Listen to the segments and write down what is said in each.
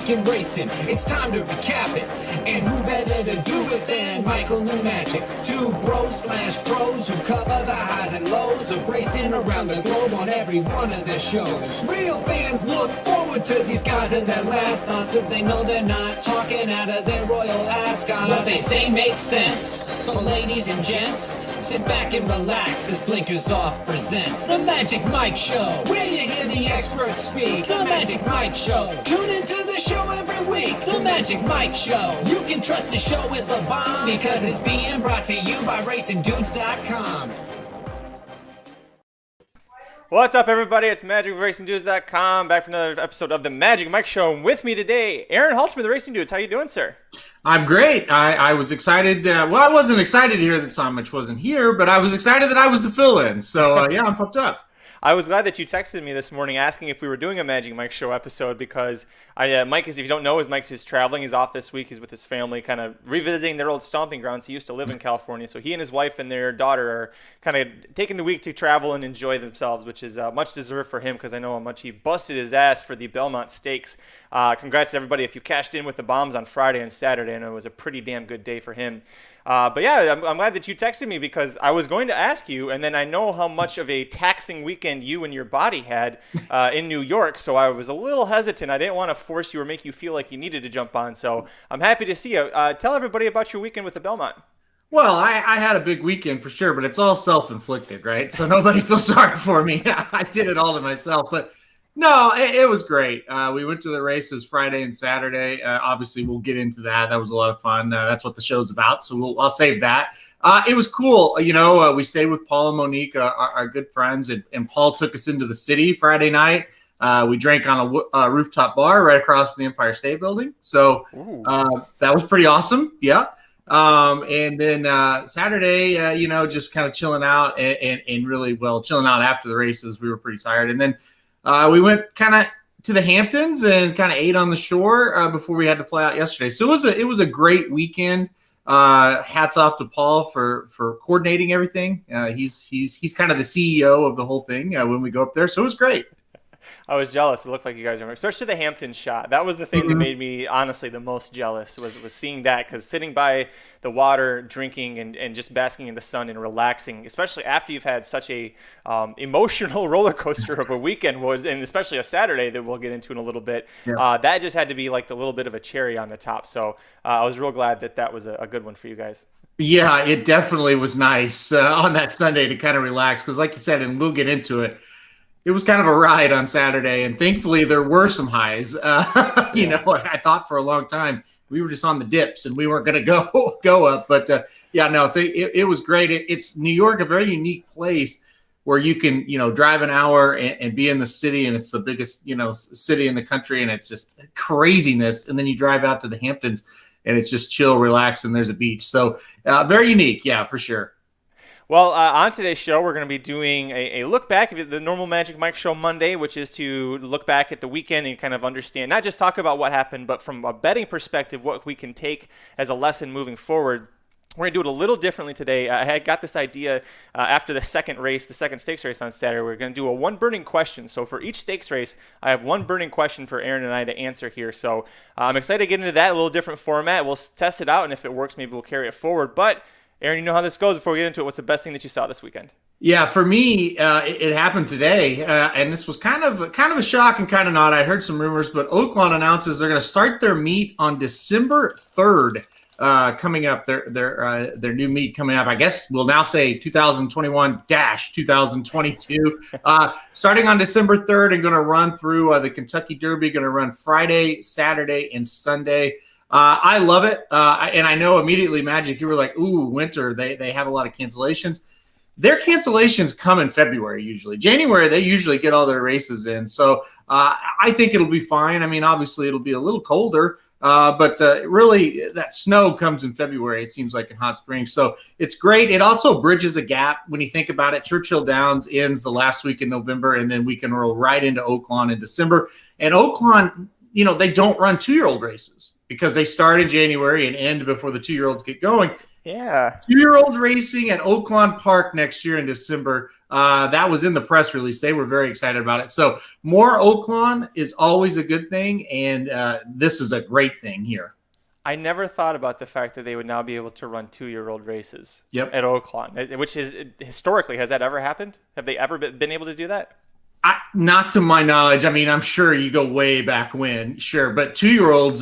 week in racing. It's time to recap it. And who better to do it than Michael and Magic? Two bros/pros who cover the highs and lows of racing around the globe on every one of the shows. Real fans look forward to these guys and their last thoughts, cause they know they're not talking out of their royal ascot. What they say makes sense. So ladies and gents, sit back and relax as Blinkers Off presents The Magic Mike Show, where you hear the experts speak. The Magic Mike Show. Tune into the show every week. The Magic Mike Show. You can trust the show is the bomb because it's being brought to you by RacingDudes.com. What's up, everybody? It's Magic with RacingDudes.com, back for another episode of The Magic Mike Show. And with me today, Aaron Halterman, the Racing Dudes. How you doing, sir? I'm great. I was excited. Well, I wasn't excited to hear that Samich wasn't here, but I was excited that I was the fill-in. So, yeah, I'm pumped up. I was glad that you texted me this morning asking if we were doing a Magic Mike Show episode because Mike, if you don't know, Mike is traveling. He's off this week. He's with his family, kind of revisiting their old stomping grounds. He used to live in California, so he and his wife and their daughter are kind of taking the week to travel and enjoy themselves, which is much deserved for him because I know how much he busted his ass for the Belmont Stakes. Congrats to everybody if you cashed in with the bombs on Friday and Saturday, and it was a pretty damn good day for him. But yeah, I'm glad that you texted me because I was going to ask you, and then I know how much of a taxing weekend you and your body had in New York, so I was a little hesitant. I didn't want to force you or make you feel like you needed to jump on, so I'm happy to see you. Tell everybody about your weekend with the Belmont. Well, I had a big weekend for sure, but it's all self-inflicted, right? So nobody feels sorry for me. I did it all to myself, but no, it was great. We went to the races Friday and Saturday. Obviously, we'll get into that. That was a lot of fun. That's what the show's about, so I'll save that. It was cool. We stayed with Paul and Monique, our good friends, and Paul took us into the city Friday night. We drank on a rooftop bar right across from the Empire State Building. So that was pretty awesome. Yeah. And then Saturday, just kind of chilling out and really chilling out after the races. We were pretty tired. And then we went kind of to the Hamptons and kind of ate on the shore before we had to fly out yesterday. So it was a great weekend. Hats off to Paul for coordinating everything. He's kind of the CEO of the whole thing when we go up there. So it was great. I was jealous. It looked like you guys were, especially the Hampton shot. That was the thing that made me honestly the most jealous was seeing that, because sitting by the water, drinking and just basking in the sun and relaxing, especially after you've had such a emotional roller coaster of a weekend and especially a Saturday that we'll get into in a little bit. Yeah. That just had to be like the little bit of a cherry on the top. So I was real glad that was a good one for you guys. Yeah, it definitely was nice on that Sunday to kind of relax because, like you said, and we'll get into it. It was kind of a ride on Saturday, and thankfully there were some highs. I thought for a long time we were just on the dips and we weren't going to go up. But it was great. It's New York, a very unique place where you can, drive an hour and be in the city, and it's the biggest, city in the country, and it's just craziness. And then you drive out to the Hamptons, and it's just chill, relax, and there's a beach. So very unique, yeah, for sure. Well, on today's show, we're going to be doing a look back at the normal Magic Mike Show Monday, which is to look back at the weekend and kind of understand, not just talk about what happened, but from a betting perspective, what we can take as a lesson moving forward. We're going to do it a little differently today. I had got this idea after the second stakes race on Saturday. We're going to do a one burning question. So for each stakes race, I have one burning question for Aaron and I to answer here. So I'm excited to get into that, a little different format. We'll test it out, and if it works, maybe we'll carry it forward. But Aaron, you know how this goes. Before we get into it, what's the best thing that you saw this weekend? Yeah, for me, it happened today, and this was kind of a shock and kind of not. I heard some rumors, but Oakland announces they're going to start their meet on December 3rd. Coming up, their new meet coming up. I guess we'll now say 2021-2022. Starting on December 3rd and going to run through the Kentucky Derby. Going to run Friday, Saturday, and Sunday. I love it. And I know immediately, Magic, you were like, ooh, winter. They have a lot of cancellations. Their cancellations come in February usually. January, they usually get all their races in. So I think it'll be fine. I mean, obviously, it'll be a little colder. But really, that snow comes in February, it seems like, in Hot Springs. So it's great. It also bridges a gap when you think about it. Churchill Downs ends the last week in November, and then we can roll right into Oakland in December. And Oakland, they don't run 2-year-old races because they start in January and end before the 2-year-olds get going. Yeah. 2-year-old racing at Oaklawn Park next year in December. That was in the press release. They were very excited about it. So more Oaklawn is always a good thing, and this is a great thing here. I never thought about the fact that they would now be able to run 2-year-old races Yep. at Oaklawn, which is historically, has that ever happened? Have they ever been able to do that? Not to my knowledge. I mean, I'm sure you go way back when, sure. But 2-year-olds,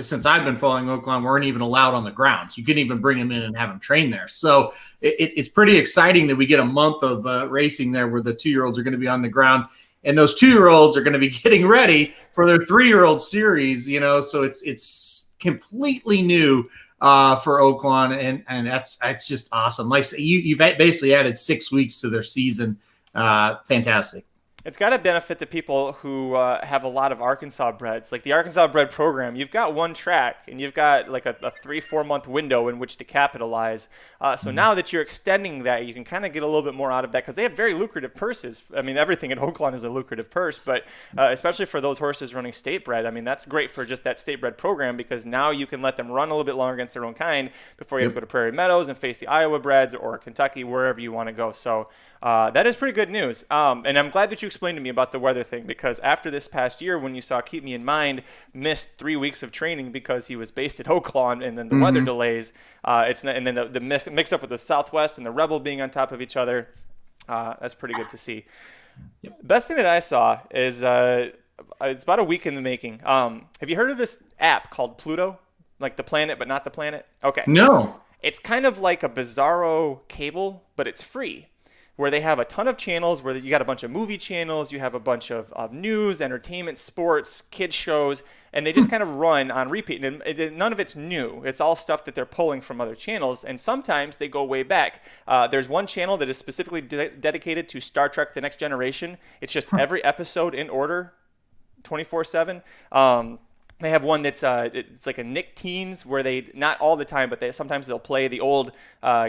since I've been following Oaklawn, weren't even allowed on the grounds. You couldn't even bring them in and have them train there. So it's pretty exciting that we get a month of racing there where the 2-year-olds are going to be on the ground. And those 2-year-olds are going to be getting ready for their 3-year-old series, So it's completely new for Oaklawn. And that's just awesome. Like you've basically added 6 weeks to their season. Fantastic. It's got to benefit the people who have a lot of Arkansas breds. Like the Arkansas bred program, you've got one track and you've got like a 3-4 month window in which to capitalize. So now that you're extending that, you can kind of get a little bit more out of that because they have very lucrative purses. I mean, everything at Oaklawn is a lucrative purse, but especially for those horses running state bred, I mean, that's great for just that state bred program because now you can let them run a little bit longer against their own kind before you have to go to Prairie Meadows and face the Iowa breds or Kentucky, wherever you want to go. So that is pretty good news. And I'm glad that you explained to me about the weather thing because after this past year when you saw Keep Me in Mind missed 3 weeks of training because he was based at Oaklawn and then the weather delays, and then the mix up with the Southwest and the Rebel being on top of each other, that's pretty good to see. Best thing that I saw is it's about a week in the making. Have you heard of this app called Pluto? Like the planet but not the planet? Okay. No. It's kind of like a Bizarro cable, but it's free, where they have a ton of channels where you got a bunch of movie channels, you have a bunch of news, entertainment, sports, kids shows, and they just kind of run on repeat. And none of it's new. It's all stuff that they're pulling from other channels, and sometimes they go way back. There's one channel that is specifically dedicated to Star Trek The Next Generation. It's just every episode in order, 24/7. They have one that's it's like a Nick Teens where they, not all the time, but sometimes they'll play the old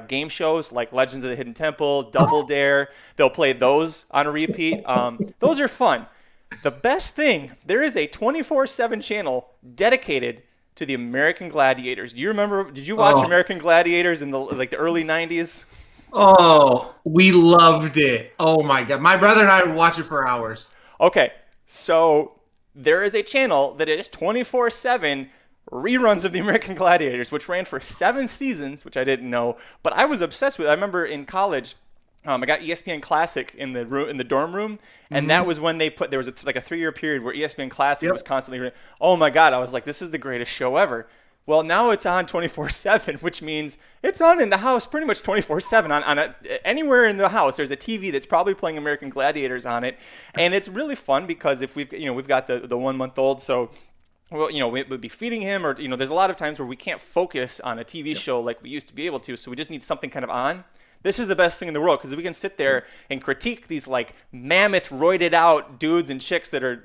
game shows like Legends of the Hidden Temple, Double Dare. They'll play those on a repeat. Those are fun. The best thing, there is a 24/7 channel dedicated to the American Gladiators. Do you remember? Did you watch American Gladiators in the early 90s? Oh, we loved it. Oh my God. My brother and I would watch it for hours. Okay, so there is a channel that is 24/7 reruns of the American Gladiators, which ran for 7 seasons, which I didn't know, but I was obsessed with it. I remember in college, I got ESPN Classic in the dorm room, and that was when there was a 3-year period where ESPN Classic was constantly. Oh my God! I was like, this is the greatest show ever. Well, now it's on 24/7, which means it's on in the house pretty much 24/7. Anywhere in the house, there's a TV that's probably playing American Gladiators on it, and it's really fun because if we've got the 1-month-old, so we would be feeding him, or there's a lot of times where we can't focus on a TV show like we used to be able to, so we just need something kind of on. This is the best thing in the world because we can sit there and critique these like mammoth, roided out dudes and chicks that are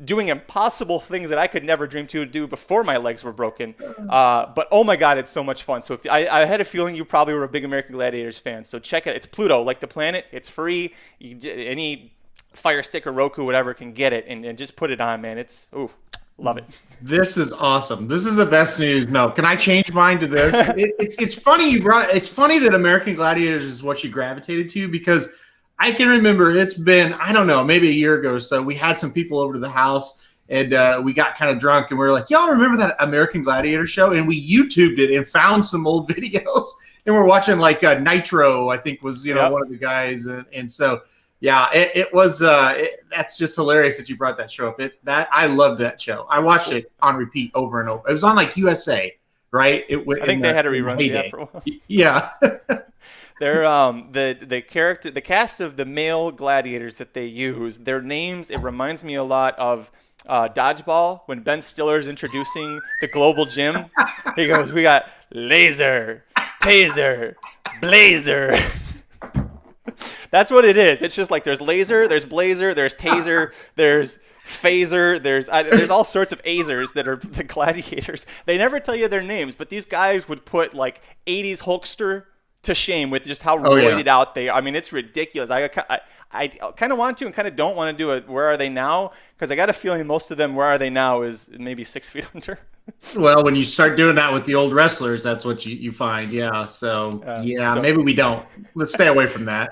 doing impossible things that I could never dream to do before my legs were broken. But oh my God, it's so much fun. So I had a feeling you probably were a big American Gladiators fan. So check it. It's Pluto, like the planet. It's free. Any Fire Stick or Roku, whatever, can get it and just put it on, man. It's love it. This is awesome. This is the best news. No, can I change mine to this? It's funny it's funny that American Gladiators is what you gravitated to because I can remember it's been, I don't know, maybe a year ago or so. We had some people over to the house and we got kind of drunk and we were like, y'all remember that American Gladiator show? And we YouTubed it and found some old videos and we're watching like Nitro, I think was, one of the guys. And so, yeah, it was. That's just hilarious that you brought that show up. I loved that show. I watched it on repeat over and over. It was on like USA, right? I think they had a rerun for a while. Yeah. They're the cast of the male gladiators that they use. Their names. It reminds me a lot of Dodgeball when Ben Stiller's introducing the global gym. He goes, "We got Laser, Taser, Blazer." That's what it is. It's just like there's Laser, there's Blazer, there's Taser, there's Phaser, there's all sorts of Azers that are the gladiators. They never tell you their names, but these guys would put like 80s Hulkster to shame with just how roided out they are. I mean, it's ridiculous. I kind of want to and kind of don't want to do it. Where are they now? Because I got a feeling most of them, where are they now, is maybe 6 feet under. Well, when you start doing that with the old wrestlers, that's what you find. Yeah. So maybe we don't. Let's stay away from that.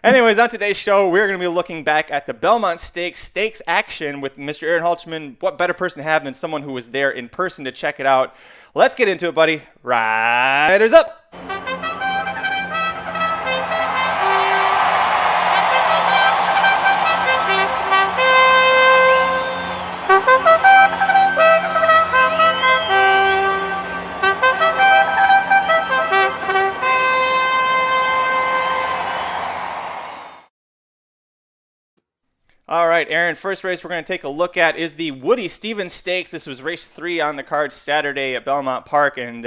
Anyways, on today's show, we're going to be looking back at the Belmont Stakes action with Mr. Aaron Halterman. What better person to have than someone who was there in person to check it out? Let's get into it, buddy. Riders up! All right, Aaron, first race we're going to take a look at is the Woody Stevens Stakes. This was race 3 on the card Saturday at Belmont Park. And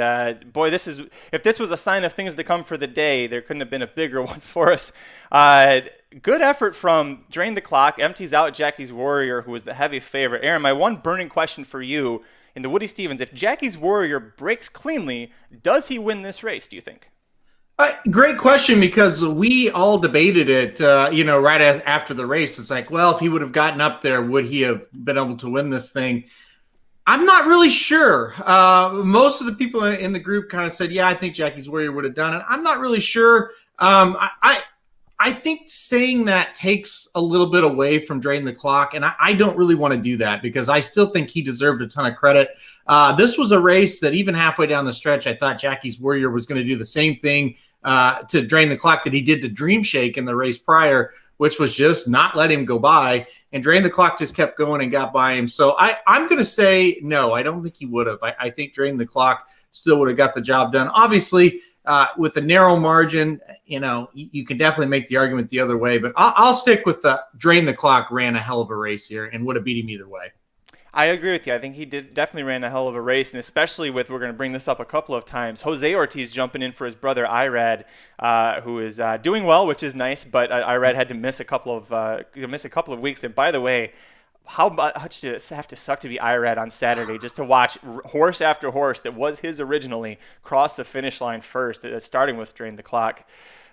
boy, if this was a sign of things to come for the day, there couldn't have been a bigger one for us. Good effort from Drain the Clock, empties out Jackie's Warrior, who was the heavy favorite. Aaron, my one burning question for you in the Woody Stevens, if Jackie's Warrior breaks cleanly, does he win this race, do you think? Great question, because we all debated it, right after the race. It's like, well, if he would have gotten up there, would he have been able to win this thing? I'm not really sure. Most of the people in the group kind of said, yeah, I think Jackie's Warrior would have done it. I'm not really sure. I think saying that takes a little bit away from Drain the Clock, and I don't really want to do that because I still think he deserved a ton of credit. This was a race that even halfway down the stretch, I thought Jackie's Warrior was going to do the same thing to Drain the Clock that he did to Dream Shake in the race prior, which was just not let him go by. And Drain the Clock just kept going and got by him. So I'm going to say no, I don't think he would have. I think Drain the Clock still would have got the job done. Obviously, with a narrow margin, you can definitely make the argument the other way. But I'll stick with Drain the Clock ran a hell of a race here and would have beat him either way. I agree with you. I think he definitely ran a hell of a race, and especially with, we're going to bring this up a couple of times, Jose Ortiz jumping in for his brother Irad, who is doing well, which is nice, but Irad had to miss a couple of weeks. And by the way, how much did it have to suck to be Irad on Saturday just to watch horse after horse that was his originally cross the finish line first, starting with Drain the Clock.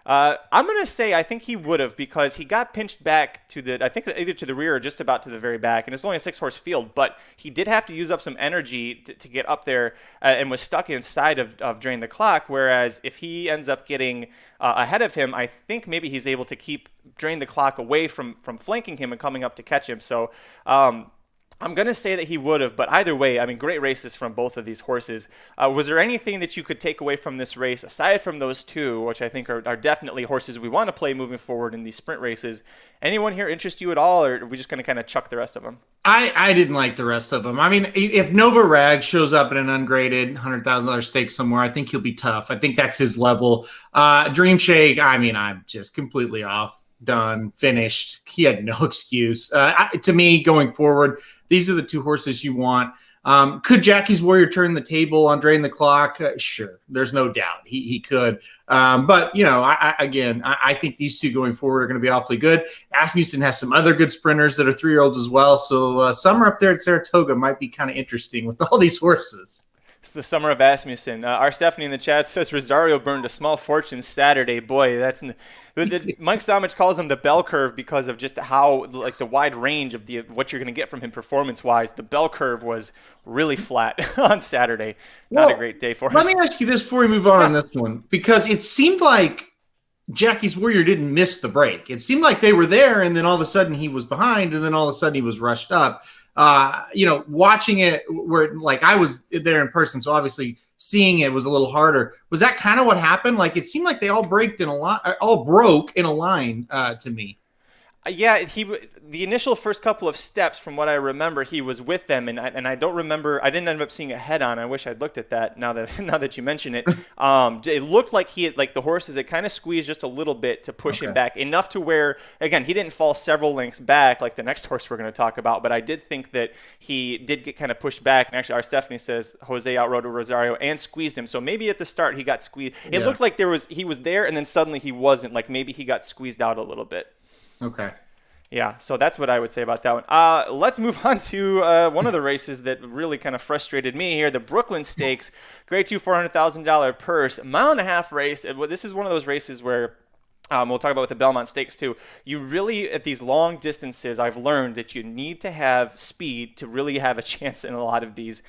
I'm going to say I think he would have, because he got pinched back to either to the rear or just about to the very back. And it's only a 6-horse field, but he did have to use up some energy to get up there and was stuck inside of Drain the Clock. Whereas if he ends up getting ahead of him, I think maybe he's able to keep Drain the Clock away from flanking him and coming up to catch him. So, I'm going to say that he would have, but either way, I mean, great races from both of these horses. Was there anything that you could take away from this race, aside from those two, which I think are definitely horses we want to play moving forward in these sprint races? Anyone here interest you at all, or are we just going to kind of chuck the rest of them? I didn't like the rest of them. I mean, if Nova Rag shows up in an ungraded $100,000 stake somewhere, I think he'll be tough. I think that's his level. Dream Shake, I mean, I'm just completely off. Done, finished. He had no excuse. To me, going forward, these are the two horses you want. Could Jackie's Warrior turn the table on Drain the Clock? Sure, there's no doubt he could. But I think these two going forward are going to be awfully good. Asmussen has some other good sprinters that are 3-year-olds as well. So summer up there at Saratoga might be kind of interesting with all these horses. It's the summer of Asmussen. Our Stephanie in the chat says Rosario burned a small fortune Saturday. Boy, that's Mike Samich calls him the bell curve because of just how the wide range of what you're going to get from him performance-wise. The bell curve was really flat on Saturday. Not a great day for him. Let me ask you this before we move on this one, because it seemed like Jackie's Warrior didn't miss the break. It seemed like they were there, and then all of a sudden he was behind, and then all of a sudden he was rushed up. Watching it where I was there in person, so obviously seeing it was a little harder. Was that kind of what happened? It seemed like they all broke in a line to me. Yeah, the initial first couple of steps, from what I remember, he was with them, and I don't remember. I didn't end up seeing a head on. I wish I'd looked at that. Now that you mention it, it looked like he had, the horses, it kind of squeezed just a little bit to push him back enough to where, again, he didn't fall several lengths back like the next horse we're going to talk about. But I did think that he did get kind of pushed back. And actually, our Stephanie says Jose outrode Rosario and squeezed him. So maybe at the start he got squeezed. It looked like he was there, and then suddenly he wasn't. Maybe he got squeezed out a little bit. Okay. Yeah, so that's what I would say about that one. Let's move on to one of the races that really kind of frustrated me here, the Brooklyn Stakes. Grade 2, $400,000 purse, mile-and-a-half race. This is one of those races where We'll talk about with the Belmont Stakes too. You really, at these long distances, I've learned that you need to have speed to really have a chance in a lot of these.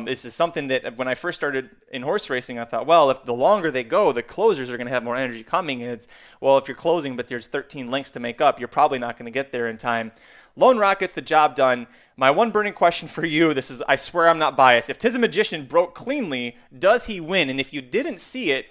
This is something that when I first started in horse racing, I thought, well, if the longer they go, the closers are going to have more energy coming. And it's, well, if you're closing, but there's 13 lengths to make up, you're probably not going to get there in time. Lone Rock gets the job done. My one burning question for you, this is, I swear I'm not biased. If Tiz the Magician broke cleanly, does he win? And if you didn't see it,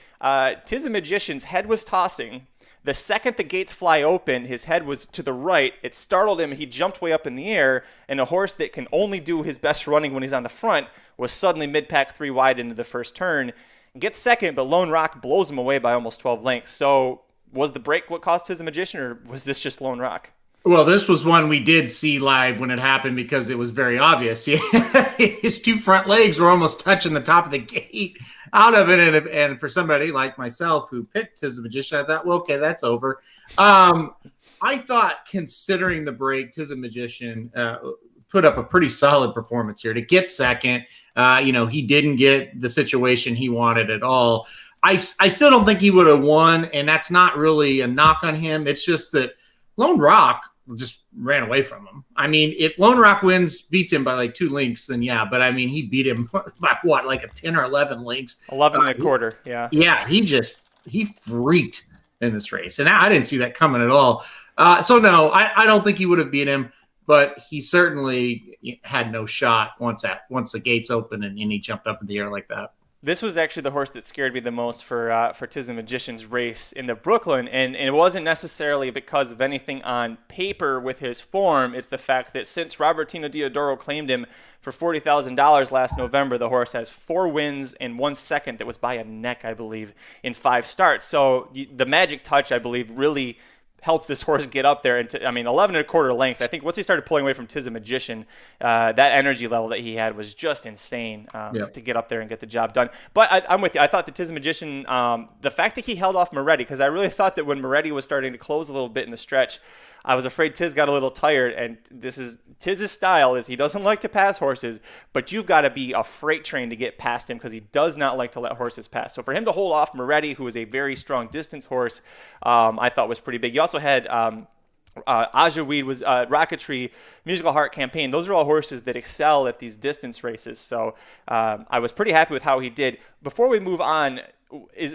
Tiz the Magician's head was tossing. The second the gates fly open, his head was to the right. It startled him. He jumped way up in the air, and a horse that can only do his best running when he's on the front was suddenly mid-pack 3 wide into the first turn. Gets second, but Lone Rock blows him away by almost 12 lengths. So was the break what caused Tiz the Magician, or was this just Lone Rock? Well, this was one we did see live when it happened because it was very obvious. His 2 front legs were almost touching the top of the gate out of it. And for somebody like myself who picked Tiz the Magician, I thought, well, okay, that's over. I thought, considering the break, Tiz the Magician put up a pretty solid performance here to get second. He didn't get the situation he wanted at all. I still don't think he would have won, and that's not really a knock on him. It's just that Lone Rock just ran away from him. I mean, if Lone Rock beats him by like 2 lengths, then yeah. But I mean, he beat him by what, like a 10 or 11 lengths? 11 and a quarter, yeah. Yeah, he freaked in this race. And I didn't see that coming at all. So no, I don't think he would have beat him, but he certainly had no shot once the gates opened and he jumped up in the air like that. This was actually the horse that scared me the most for Tiz the Magician's race in the Brooklyn, and it wasn't necessarily because of anything on paper with his form. It's the fact that since Robertino Diodoro claimed him for $40,000 last November, the horse has 4 wins and 1 second that was by a neck, I believe, in 5 starts. So the magic touch, I believe, really helped this horse get up there. 11 and a quarter lengths. I think once he started pulling away from Tiz the Magician, that energy level that he had was just insane to get up there and get the job done. But I'm with you. I thought the Tiz the Magician, the fact that he held off Moretti, because I really thought that when Moretti was starting to close a little bit in the stretch, I was afraid Tiz got a little tired, and this is Tiz's style is he doesn't like to pass horses, but you've got to be a freight train to get past him because he does not like to let horses pass. So for him to hold off Moretti, who is a very strong distance horse, I thought was pretty big. You also had Aja Weed was Rocketry, Musical Heart Campaign. Those are all horses that excel at these distance races. So I was pretty happy with how he did. Before we move on,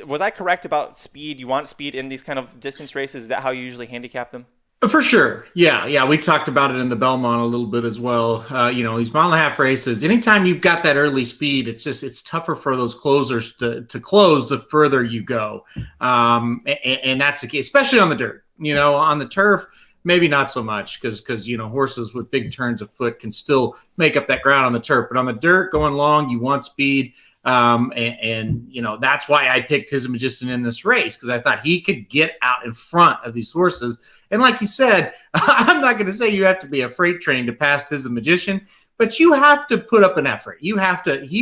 was I correct about speed? You want speed in these kind of distance races? Is that how you usually handicap them? For sure. Yeah. We talked about it in the Belmont a little bit as well. These mile-and-a-half races, anytime you've got that early speed, it's tougher for those closers to close the further you go. And that's the case, especially on the dirt. On the turf, maybe not so much because horses with big turns of foot can still make up that ground on the turf. But on the dirt, going long, you want speed. That's why I picked Tiz the Magician in this race, because I thought he could get out in front of these horses. And like you said, I'm not going to say you have to be a freight train to pass Tiz the Magician, but you have to put up an effort. He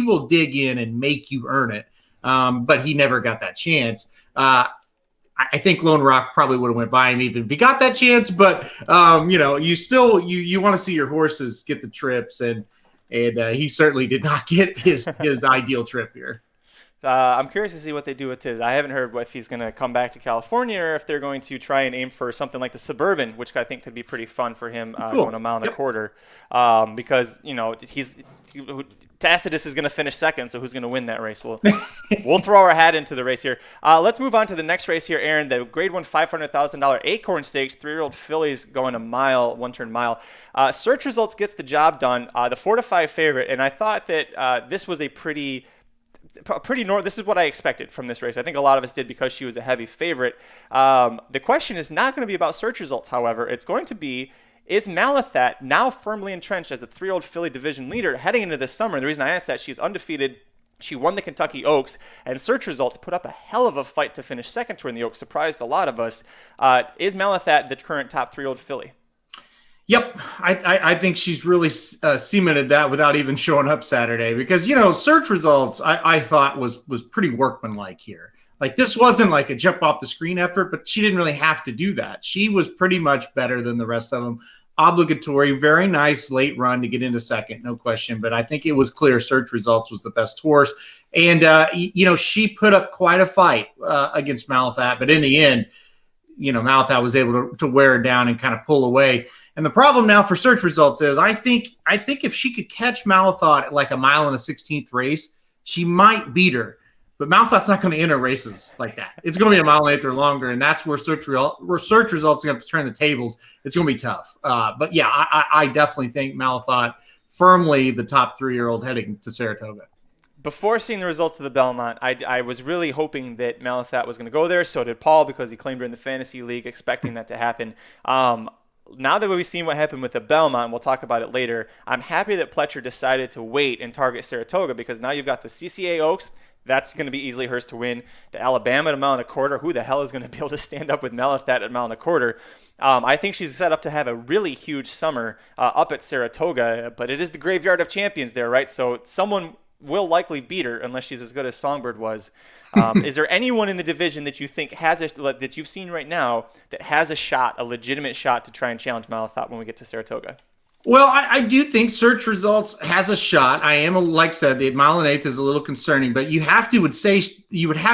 will dig in and make you earn it. But he never got that chance. I think Lone Rock probably would have went by him even if he got that chance. But, you still, you want to see your horses get the trips, and he certainly did not get his ideal trip here. I'm curious to see what they do with Tiz. I haven't heard if he's going to come back to California or if they're going to try and aim for something like the Suburban, which I think could be pretty fun for him going a mile and a quarter. Because, Tacitus is going to finish second, so who's going to win that race? We'll throw our hat into the race here. Let's move on to the next race here, Aaron. The Grade 1 $500,000 Acorn Stakes, 3-year-old fillies going a mile, one-turn mile. Search Results gets the job done. The 4-5 favorite, and I thought that this was a pretty this is what I expected from this race. I think a lot of us did because she was a heavy favorite. The question is not going to be about Search Results, however. It's going to be, is Malathat now firmly entrenched as a 3-year-old filly division leader heading into this summer? And the reason I asked that, she's undefeated. She won the Kentucky Oaks, and Search Results put up a hell of a fight to finish second to her in the Oaks. Surprised a lot of us. Is Malathat the current top 3-year-old filly? Yep, I think she's really cemented that without even showing up Saturday, because Search Results I thought was pretty workmanlike here. Like, this wasn't like a jump off the screen effort, but she didn't really have to do that. She was pretty much better than the rest of them. Obligatory, very nice late run to get into second, no question. But I think it was clear Search Results was the best horse, and she put up quite a fight against Malathat, but in the end, Malathaat was able to wear her down and kind of pull away. And the problem now for search results is I think if she could catch Malathaat at like a mile and a 16th race, she might beat her. But Malathaat's not going to enter races like that. It's going to be a mile and 8th or longer, and that's where search results are going to have to turn the tables. It's going to be tough. But yeah, I definitely think Malathaat firmly the top 3-year-old heading to Saratoga. Before seeing the results of the Belmont, I was really hoping that Malathaat was going to go there. So did Paul, because he claimed her in the fantasy league, expecting that to happen. Now that we've seen what happened with the Belmont, we'll talk about it later, I'm happy that Pletcher decided to wait and target Saratoga, because now you've got the CCA Oaks. That's going to be easily hers to win. The Alabama at a mile and a quarter. Who the hell is going to be able to stand up with Malathaat at a mile and a quarter? I think she's set up to have a really huge summer up at Saratoga, but it is the graveyard of champions there, right? So someone will likely beat her unless she's as good as Songbird was. Is there anyone in the division that you think that you've seen right now that has a legitimate shot to try and challenge Malathaat when we get to Saratoga? Well, I do think search results has a shot. I am, like I said, the mile and 8th is a little concerning, but you would have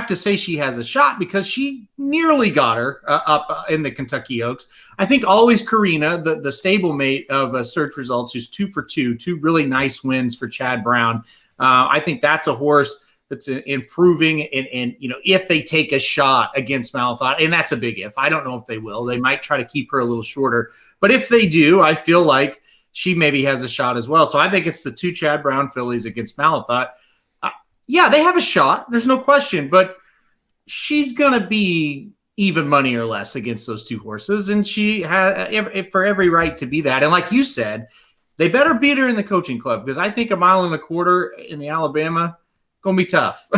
to say she has a shot because she nearly got her up in the Kentucky Oaks. I think Always Karina, the stablemate of search results, who's 2 for 2 really nice wins for Chad Brown. I think that's a horse that's improving, and if they take a shot against Malathaat, and that's a big if. I don't know if they will. They might try to keep her a little shorter, but if they do, I feel like she maybe has a shot as well. So I think it's the 2 Chad Brown fillies against Malathaat. Yeah, they have a shot. There's no question, but she's going to be even money or less against those 2 horses, and she has for every right to be that. And like you said, they better beat her in the coaching club, because I think a mile and a quarter in the Alabama going to be tough.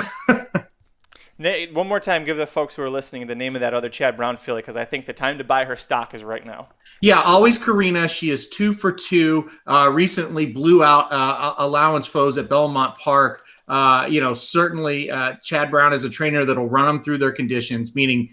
Nate, one more time, give the folks who are listening the name of that other Chad Brown filly, because I think the time to buy her stock is right now. Yeah, Always Karina. She is 2 for 2. Recently blew out allowance foes at Belmont Park. Certainly Chad Brown is a trainer that'll run them through their conditions, meaning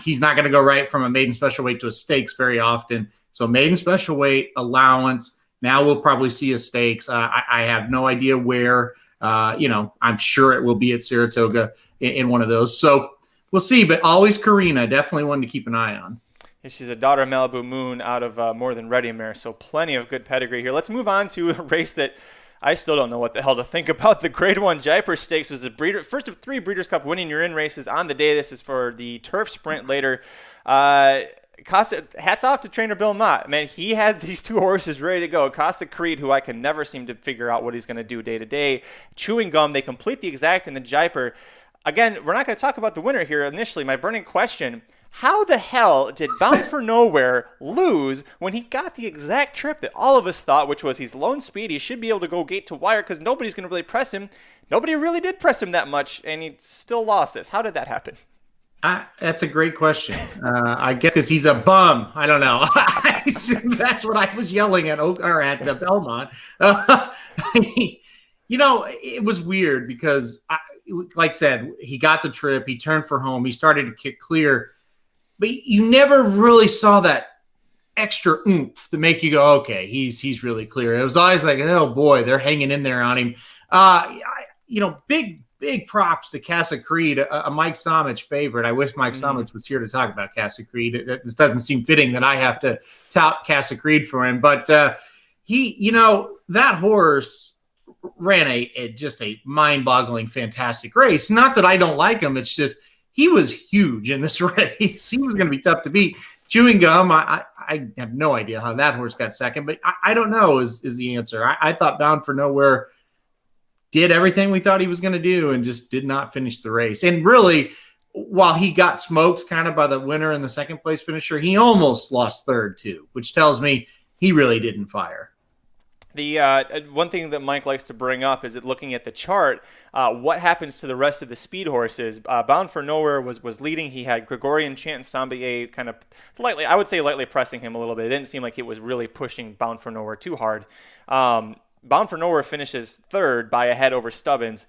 he's not going to go right from a maiden special weight to a stakes very often. So maiden special weight, allowance. Now we'll probably see a stakes. I have no idea where. I'm sure it will be at Saratoga in one of those. So we'll see. But Always Karina, definitely one to keep an eye on. She's a daughter of Malibu Moon out of More Than Ready Mare, so plenty of good pedigree here. Let's move on to a race that I still don't know what the hell to think about. The Grade 1 Diaper Stakes was first of 3 Breeders' Cup winning your in races on the day. This is for the turf sprint later. Hats off to trainer Bill Mott. Man, he had these 2 horses ready to go. Casa Creed, who I can never seem to figure out what he's going to do day to day. Chewing Gum, they complete the exact in the Diaper. Again, we're not going to talk about the winner here initially. My burning question: how the hell did Bound for Nowhere lose when he got the exact trip that all of us thought, which was he's lone speed, he should be able to go gate to wire because nobody's going to really press him. Nobody really did press him that much, and he still lost this. How did that happen? That's a great question. I guess because he's a bum. I don't know. That's what I was yelling at the Belmont. It was weird because, like I said, he got the trip. He turned for home. He started to kick clear. But you never really saw that extra oomph to make you go, okay, he's really clear. It was always like, oh boy, they're hanging in there on him. Big props to Casa Creed, a Mike Somich favorite. I wish Mike Somich was here to talk about Casa Creed. This doesn't seem fitting that I have to tout Casa Creed for him, but that horse ran just a mind-boggling, fantastic race. Not that I don't like him. It's just he was huge in this race. He was going to be tough to beat. Chewing Gum, I have no idea how that horse got second, but I don't know is the answer. I thought Bound for Nowhere did everything we thought he was going to do and just did not finish the race. And really, while he got smoked kind of by the winner and the second place finisher, he almost lost third too, which tells me he really didn't fire. The one thing that Mike likes to bring up is that looking at the chart, what happens to the rest of the speed horses. Bound for Nowhere was leading. He had Gregorian Chant and Sambier kind of lightly pressing him a little bit. It didn't seem like it was really pushing Bound for Nowhere too hard. Bound for Nowhere finishes third by a head over Stubbins.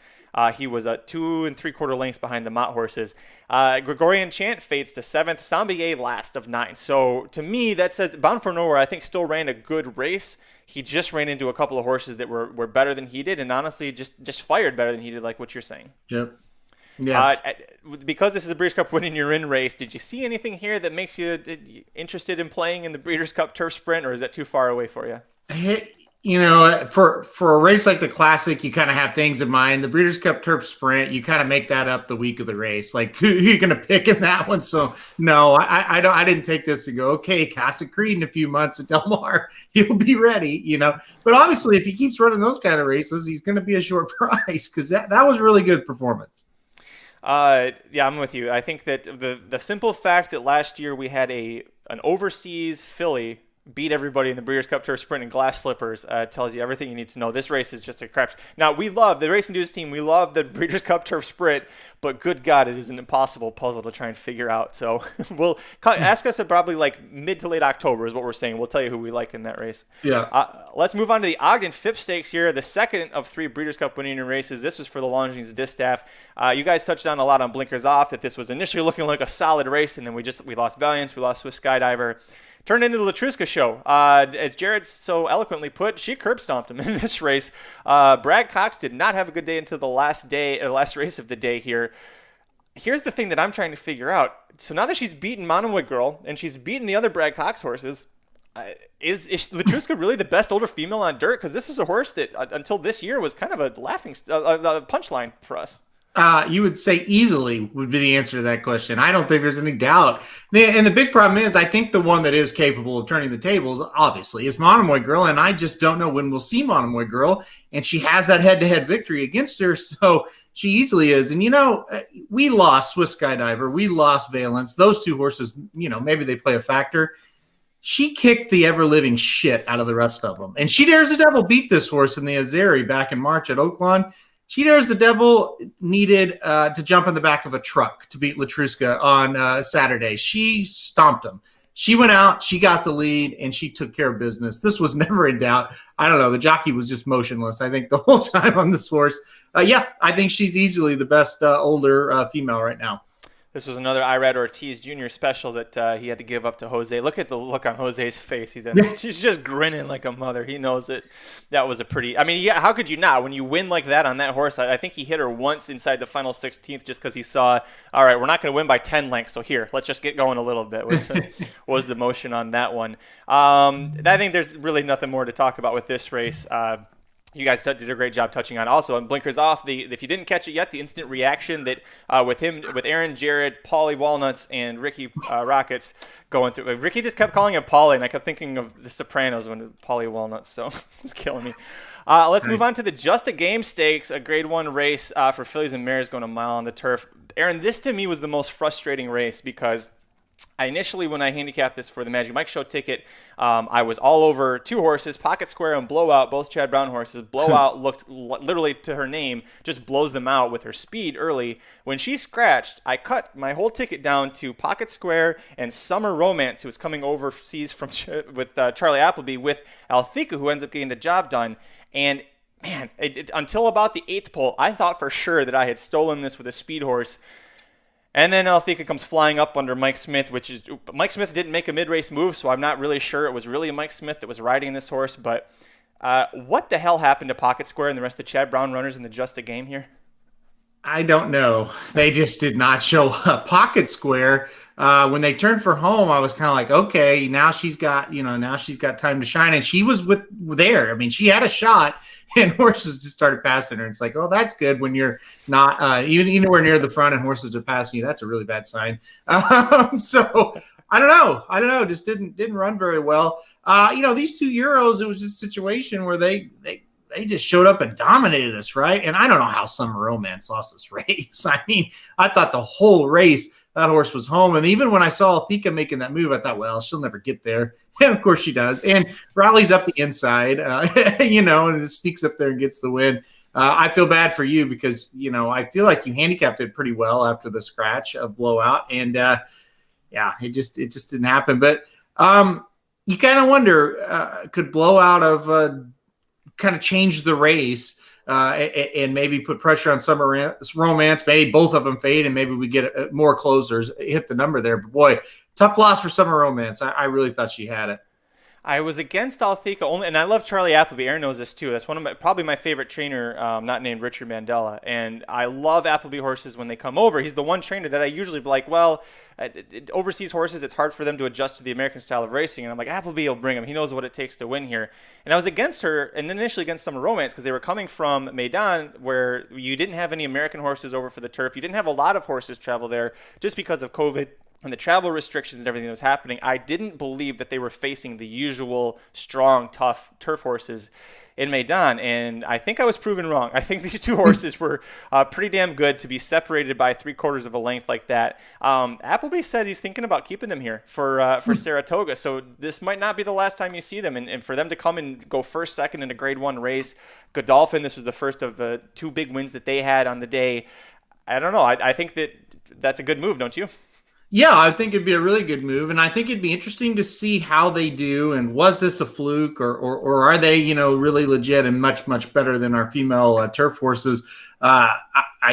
He was 2 3/4 lengths behind the Mott horses. Gregorian Chant fades to 7th. Sambier last of 9. So to me, that says that Bound for Nowhere, I think, still ran a good race. He just ran into a couple of horses that were better than he did, and honestly, just fired better than he did, like what you're saying. Yep. Yeah. Because this is a Breeders' Cup win and you're in race, did you see anything here that makes you interested in playing in the Breeders' Cup Turf Sprint, or is that too far away for you? For a race like the Classic, you kind of have things in mind. The Breeders' Cup Turf Sprint, you kind of make that up the week of the race. Like, who are you going to pick in that one? So, no, I didn't take this to go, okay, Casa Creed in a few months at Del Mar, he'll be ready, But obviously, if he keeps running those kind of races, he's going to be a short price because that was really good performance. Yeah, I'm with you. I think that the simple fact that last year we had an overseas filly beat everybody in the Breeders' Cup Turf Sprint in glass slippers tells you everything you need to know. This race is just a crap. Now, we love the Racing Dudes team. We love the Breeders' Cup Turf Sprint, but good God, it is an impossible puzzle to try and figure out. So we'll ask us at probably like mid to late October is what we're saying. We'll tell you who we like in that race. Yeah. Let's move on to the Ogden Phipps Stakes here, the second of 3 Breeders' Cup winning races. This was for the Longines Distaff. You guys touched on a lot on Blinkers Off that this was initially looking like a solid race, and then we lost Valiance, we lost Swiss Skydiver. Turned into the Latruska show. As Jared so eloquently put, she curb stomped him in this race. Brad Cox did not have a good day until the last race of the day here. Here's the thing that I'm trying to figure out. So now that she's beaten Monomoy Girl and she's beaten the other Brad Cox horses, is Latruska really the best older female on dirt? Because this is a horse that until this year was kind of a punchline for us. You would say easily would be the answer to that question. I don't think there's any doubt. And the big problem is, I think the one that is capable of turning the tables, obviously, is Monomoy Girl. And I just don't know when we'll see Monomoy Girl. And she has that head-to-head victory against her. So she easily is. And, we lost Swiss Skydiver. We lost Valence. Those 2 horses, maybe they play a factor. She kicked the ever-living shit out of the rest of them. And She Dares the Devil beat this horse in the Azeri back in March at Oaklawn. She Dares the Devil needed to jump in the back of a truck to beat Latruska on Saturday. She stomped him. She went out, she got the lead, and she took care of business. This was never in doubt. I don't know. The jockey was just motionless, I think, the whole time on this horse. I think she's easily the best older female right now. This was another Irad Ortiz Jr. special that he had to give up to Jose. Look at the look on Jose's face. She's just grinning like a mother. He knows it. That was a pretty – how could you not? When you win like that on that horse, I think he hit her once inside the final 16th just because he saw, all right, we're not going to win by 10 lengths, so here, let's just get going a little bit was the motion on that one. I think there's really nothing more to talk about with this race. You guys did a great job touching on. Also, on Blinkers Off, if you didn't catch it yet, the instant reaction that with Aaron, Jared, Paulie Walnuts, and Ricky Rockets going through. Ricky just kept calling him Paulie, and I kept thinking of The Sopranos when Paulie Walnuts, so it's killing me. Let's move on to the Just a Game Stakes, a Grade 1 race for fillies and mares going a mile on the turf. Aaron, this to me was the most frustrating race because initially, when I handicapped this for the Magic Mike Show ticket, I was all over 2 horses, Pocket Square and Blowout, both Chad Brown horses. Blowout looked literally to her name, just blows them out with her speed early. When she scratched, I cut my whole ticket down to Pocket Square and Summer Romance, who was coming overseas with Charlie Appleby with Althika, who ends up getting the job done. And man, until about the 8th pole, I thought for sure that I had stolen this with a speed horse. And then Althika comes flying up under Mike Smith, Mike Smith didn't make a mid-race move, so I'm not really sure it was really Mike Smith that was riding this horse. But what the hell happened to Pocket Square and the rest of Chad Brown runners in the Just a Game here? I don't know. They just did not show up. Pocket Square, when they turned for home, I was kind of like, okay, now she's got time to shine. And she was there. I mean, she had a shot. And horses just started passing her. It's like, oh, that's good when you're not even anywhere near the front and horses are passing you. That's a really bad sign. So I don't know. Just didn't run very well. These 2 Euros, it was just a situation where they just showed up and dominated us, right? And I don't know how Summer Romance lost this race. I mean, I thought the whole race that horse was home. And even when I saw Althika making that move, I thought, well, she'll never get there. And of course she does. And rallies up the inside, and just sneaks up there and gets the win. I feel bad for you because, I feel like you handicapped it pretty well after the scratch of Blowout. And it just didn't happen. But you kind of wonder, could Blowout have kind of changed the race and maybe put pressure on Summer Romance? Maybe both of them fade and maybe we get more closers, hit the number there. But boy, tough loss for Summer Romance. I really thought she had it. I was against Altheka only, and I love Charlie Appleby. Aaron knows this too. That's one of probably my favorite trainer, not named Richard Mandela. And I love Appleby horses when they come over. He's the one trainer that I usually be like, well, overseas horses, it's hard for them to adjust to the American style of racing. And I'm like, Appleby will bring him. He knows what it takes to win here. And I was against her, and initially against Summer Romance, because they were coming from Meydan, where you didn't have any American horses over for the turf. You didn't have a lot of horses travel there just because of COVID and the travel restrictions and everything that was happening. I didn't believe that they were facing the usual strong, tough turf horses in Meydan, and I think I was proven wrong. I think these two horses were pretty damn good to be separated by 3/4 of a length like that. Appleby said he's thinking about keeping them here for Saratoga, so this might not be the last time you see them, and for them to come and go first, second in a Grade 1 race. Godolphin, this was the first of the two big wins that they had on the day. I don't know. I think that's a good move, don't you? Yeah, I think it'd be a really good move, and I think it'd be interesting to see how they do. And was this a fluke, or are they, really legit and much better than our female turf horses?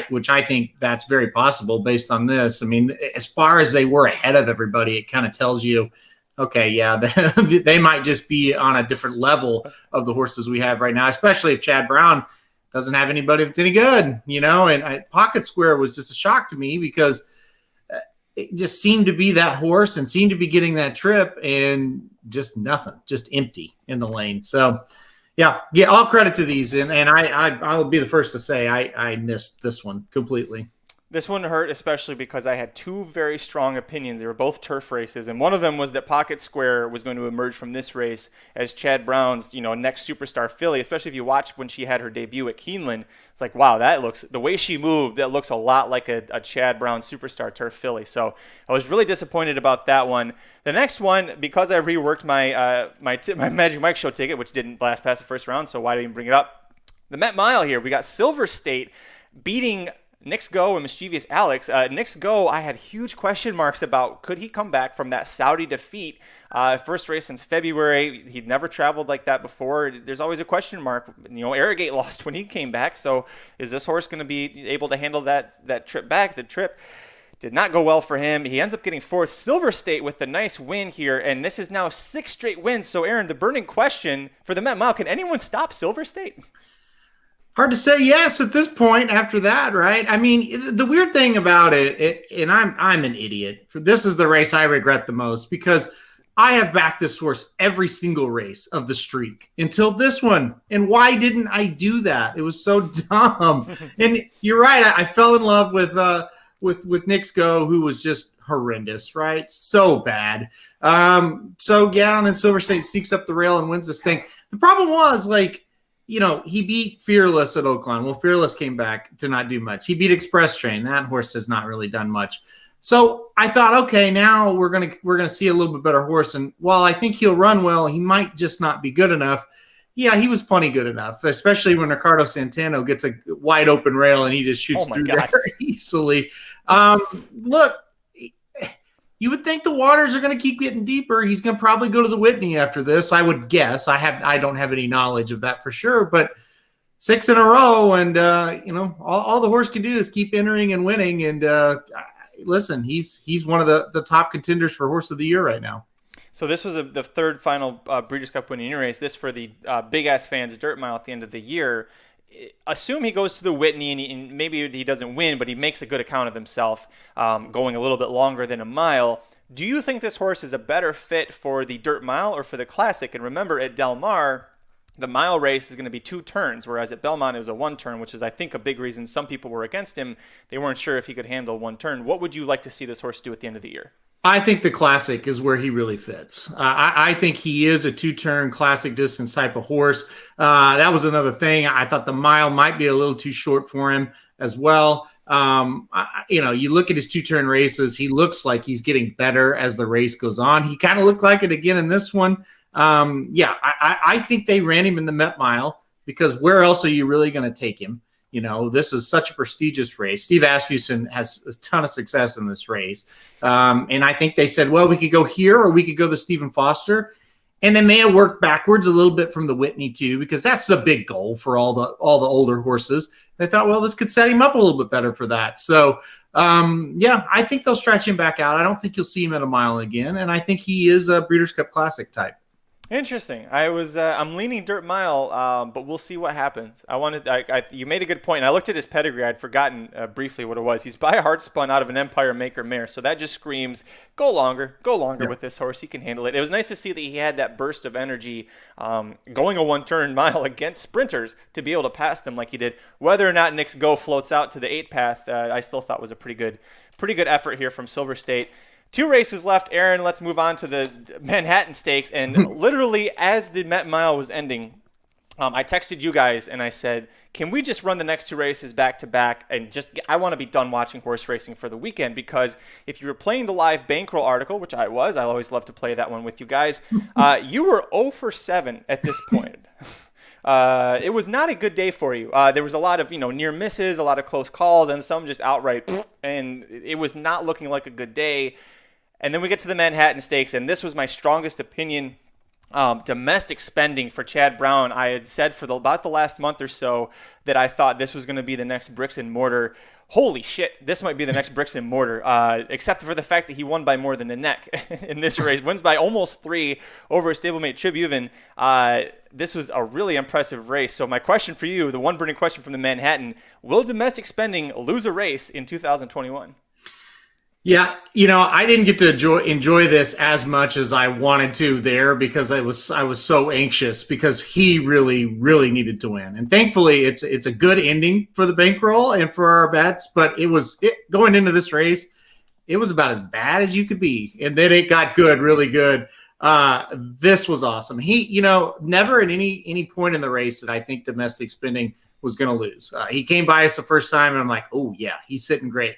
Which I think that's very possible based on this. I mean, as far as they were ahead of everybody, it kind of tells you, okay, yeah, they might just be on a different level of the horses we have right now, especially if Chad Brown doesn't have anybody that's any good, And Pocket Square was just a shock to me because it just seemed to be that horse and seemed to be getting that trip and just nothing, just empty in the lane. So, yeah, all credit to these. And I'll be the first to say I missed this one completely. This one hurt especially because I had two very strong opinions. They were both turf races, and one of them was that Pocket Square was going to emerge from this race as Chad Brown's, next superstar filly, especially if you watch when she had her debut at Keeneland. It's like, wow, the way she moved, that looks a lot like a Chad Brown superstar turf filly. So I was really disappointed about that one. The next one, because I reworked my Magic Mike Show ticket, which didn't last past the first round, so why do I even bring it up? The Met Mile here, we got Silver State beating Nix Go and Mischievous Alex. Nix Go, I had huge question marks about could he come back from that Saudi defeat. First race since February. He'd never traveled like that before. There's always a question mark. Arrogate lost when he came back. So is this horse going to be able to handle that trip back? The trip did not go well for him. He ends up getting fourth. Silver State with the nice win here, and this is now 6 straight wins. So Aaron, the burning question for the Met Mile, can anyone stop Silver State? Hard to say yes at this point after that, right? I mean, the weird thing about it, and I'm an idiot. This is the race I regret the most because I have backed this horse every single race of the streak until this one. And why didn't I do that? It was so dumb. And you're right. I fell in love with Nix Go, who was just horrendous, right? So bad. And then Silver State sneaks up the rail and wins this thing. The problem was he beat Fearless at Oakland. Well, Fearless came back to not do much. He beat Express Train. That horse has not really done much. So I thought, okay, now we're gonna see a little bit better horse. And while I think he'll run well, he might just not be good enough. Yeah, he was plenty good enough, especially when Ricardo Santano gets a wide open rail and he just shoots through there easily. Look, you would think the waters are going to keep getting deeper. He's going to probably go to the Whitney after this, I would guess. I don't have any knowledge of that for sure, but 6 in a row, and all the horse can do is keep entering and winning. And listen, he's one of the top contenders for Horse of the Year right now. So this was the third final Breeders' Cup winning race. This for the Big Ass Fans Dirt Mile at the end of the year. Assume he goes to the Whitney and maybe he doesn't win, but he makes a good account of himself going a little bit longer than a mile. Do you think this horse is a better fit for the Dirt Mile or for the Classic? And remember, at Del Mar, the mile race is going to be 2 turns, whereas at Belmont it was a 1 turn, which is, I think, a big reason some people were against him. They weren't sure if he could handle 1 turn. What would you like to see this horse do at the end of the year? I think the Classic is where he really fits. I think he is a 2-turn classic distance type of horse. That was another thing. I thought the mile might be a little too short for him as well. You look at his 2-turn races, he looks like he's getting better as the race goes on. He kind of looked like it again in this one. I think they ran him in the Met Mile because where else are you really going to take him? This is such a prestigious race. Steve Asmussen has a ton of success in this race. And I think they said, well, we could go here or we could go the Stephen Foster. And they may have worked backwards a little bit from the Whitney too, because that's the big goal for all the older horses. They thought, well, this could set him up a little bit better for that. So, I think they'll stretch him back out. I don't think you'll see him at a mile again. And I think he is a Breeders' Cup Classic type. Interesting. I'm leaning Dirt Mile, but we'll see what happens. You made a good point. And I looked at his pedigree. I'd forgotten briefly what it was. He's by a Heart Spun out of an Empire Maker mare. So that just screams, go longer with this horse. He can handle it. It was nice to see that he had that burst of energy going a one-turn mile against sprinters to be able to pass them like he did. Whether or not Nick's Go floats out to the 8 path, I still thought was a pretty good effort here from Silver State. 2 races left, Aaron. Let's move on to the Manhattan Stakes. And literally, as the Met Mile was ending, I texted you guys and I said, can we just run the next 2 races back to back? And I want to be done watching horse racing for the weekend, because if you were playing the live bankroll article, which I always love to play that one with you guys, you were 0 for 7 at this point. It was not a good day for you. There was a lot of near misses, a lot of close calls, and some just outright, and it was not looking like a good day. And then we get to the Manhattan Stakes, and this was my strongest opinion. Domestic spending for Chad Brown. I had said for about the last month or so that I thought this was going to be the next bricks and mortar. Holy shit, this might be the next bricks and mortar, except for the fact that he won by more than a neck in this race. Wins by almost 3 over his stablemate Tribhuvan. This was a really impressive race. So my question for you, the one burning question from the Manhattan, will domestic spending lose a race in 2021? Yeah, I didn't get to enjoy this as much as I wanted to there, because I was so anxious, because he really, really needed to win. And thankfully, it's a good ending for the bankroll and for our bets. But going into this race, it was about as bad as you could be, and then it got good, really good. This was awesome. He, never at any point in the race that I think domestic spending was going to lose. He came by us the first time, and I'm like, oh yeah, he's sitting great.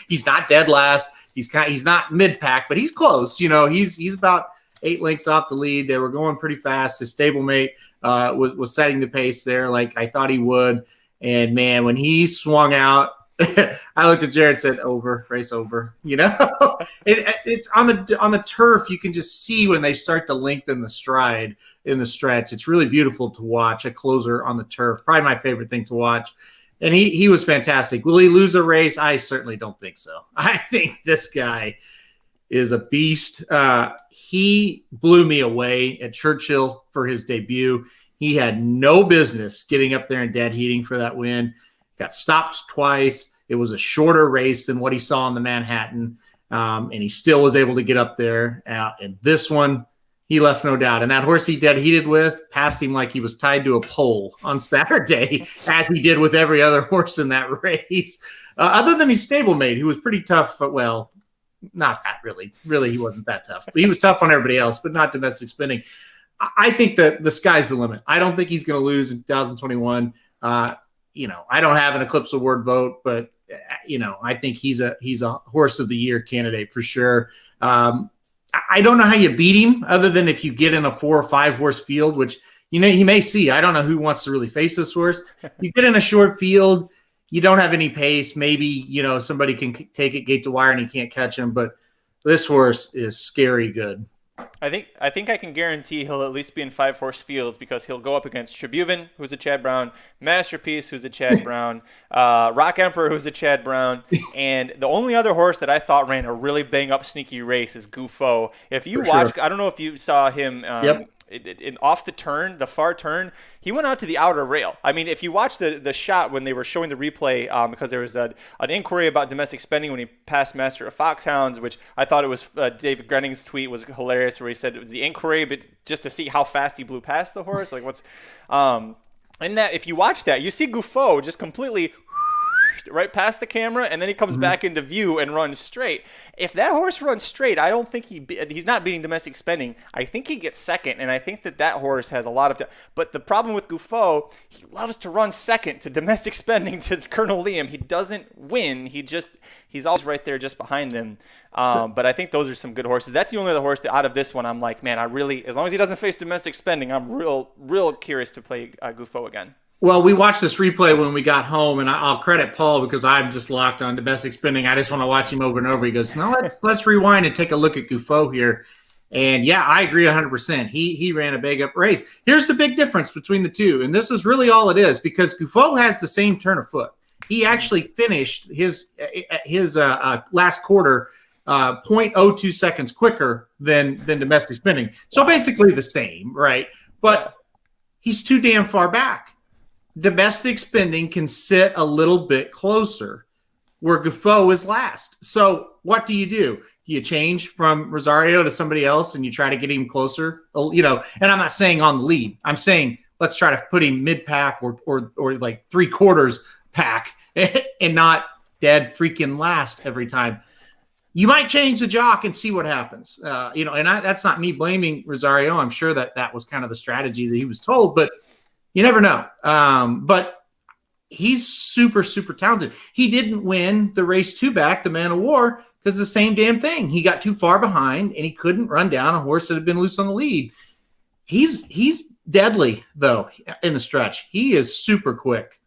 He's not dead last. He's not mid pack, but he's close. He's about 8 lengths off the lead. They were going pretty fast. His stablemate was setting the pace there, like I thought he would. And man, when he swung out, I looked at Jared and said, "Over, race over." It's on the turf. You can just see when they start to lengthen the stride in the stretch. It's really beautiful to watch a closer on the turf. Probably my favorite thing to watch. And he was fantastic. Will he lose a race? I certainly don't think so. I think this guy is a beast. He blew me away at Churchill for his debut. He had no business getting up there and dead heating for that win. Got stopped twice. It was a shorter race than what he saw in the Manhattan, and he still was able to get up there. And this one, he left no doubt. And that horse he dead heated with passed him like he was tied to a pole on Saturday, as he did with every other horse in that race. Other than his stablemate, who was pretty tough. Well, not that really. Really, he wasn't that tough. But he was tough on everybody else, but not domestic spending. I think that the sky's the limit. I don't think he's going to lose in 2021. I don't have an Eclipse Award vote, but I think he's a horse of the year candidate for sure. I don't know how you beat him, other than if you get in a 4 or 5 horse field, which he may see. I don't know who wants to really face this horse. You get in a short field, you don't have any pace. Maybe somebody can take it gate to wire and he can't catch him, but this horse is scary good. I think I can guarantee he'll at least be in 5 horse fields, because he'll go up against Tribhuvan, who's a Chad Brown, Masterpiece, who's a Chad Brown, Rock Emperor, who's a Chad Brown, and the only other horse that I thought ran a really bang up sneaky race is Gufo. If you watch, I don't know if you saw him. Yep. Off the far turn, he went out to the outer rail. I mean, if you watch the shot when they were showing the replay, because there was an inquiry about domestic spending when he passed Master of Foxhounds, which I thought it was David Grenning's tweet was hilarious, where he said it was the inquiry, but just to see how fast he blew past the horse. Like and that if you watch that, you see Gufo just completely right past the camera, and then he comes back into view and runs straight. If that horse runs straight, I don't think he's not beating domestic spending. I think he gets second, and I think that horse has a lot of but the problem with Gufo, he loves to run second to domestic spending to Colonel Liam. He doesn't win. He's always right there just behind them. But I think those are some good horses. That's the only other horse that out of this one I'm like, man, as long as he doesn't face domestic spending, I'm real curious to play Gufo again. Well, we watched this replay when we got home, and I'll credit Paul because I'm just locked on domestic spending. I just want to watch him over and over. He goes, no, let's rewind and take a look at Gufo here. And yeah, I agree 100%. He ran a big up race. Here's the big difference between the two, and this is really all it is, because Gufo has the same turn of foot. He actually finished his last quarter 0.02 seconds quicker than domestic spending. So basically the same, right? But he's too damn far back. Domestic spending can sit a little bit closer where Gufo is last. So what do? Do you change from Rosario to somebody else and you try to get him closer? And I'm not saying on the lead. I'm saying let's try to put him mid-pack or like 3/4 pack and not dead freaking last every time. You might change the jock and see what happens. That's not me blaming Rosario. I'm sure that was kind of the strategy that he was told, but you never know. But he's super, super talented. He didn't win the race 2 back, the Man of War, because the same damn thing. He got too far behind and he couldn't run down a horse that had been loose on the lead. He's deadly though in the stretch. He is super quick.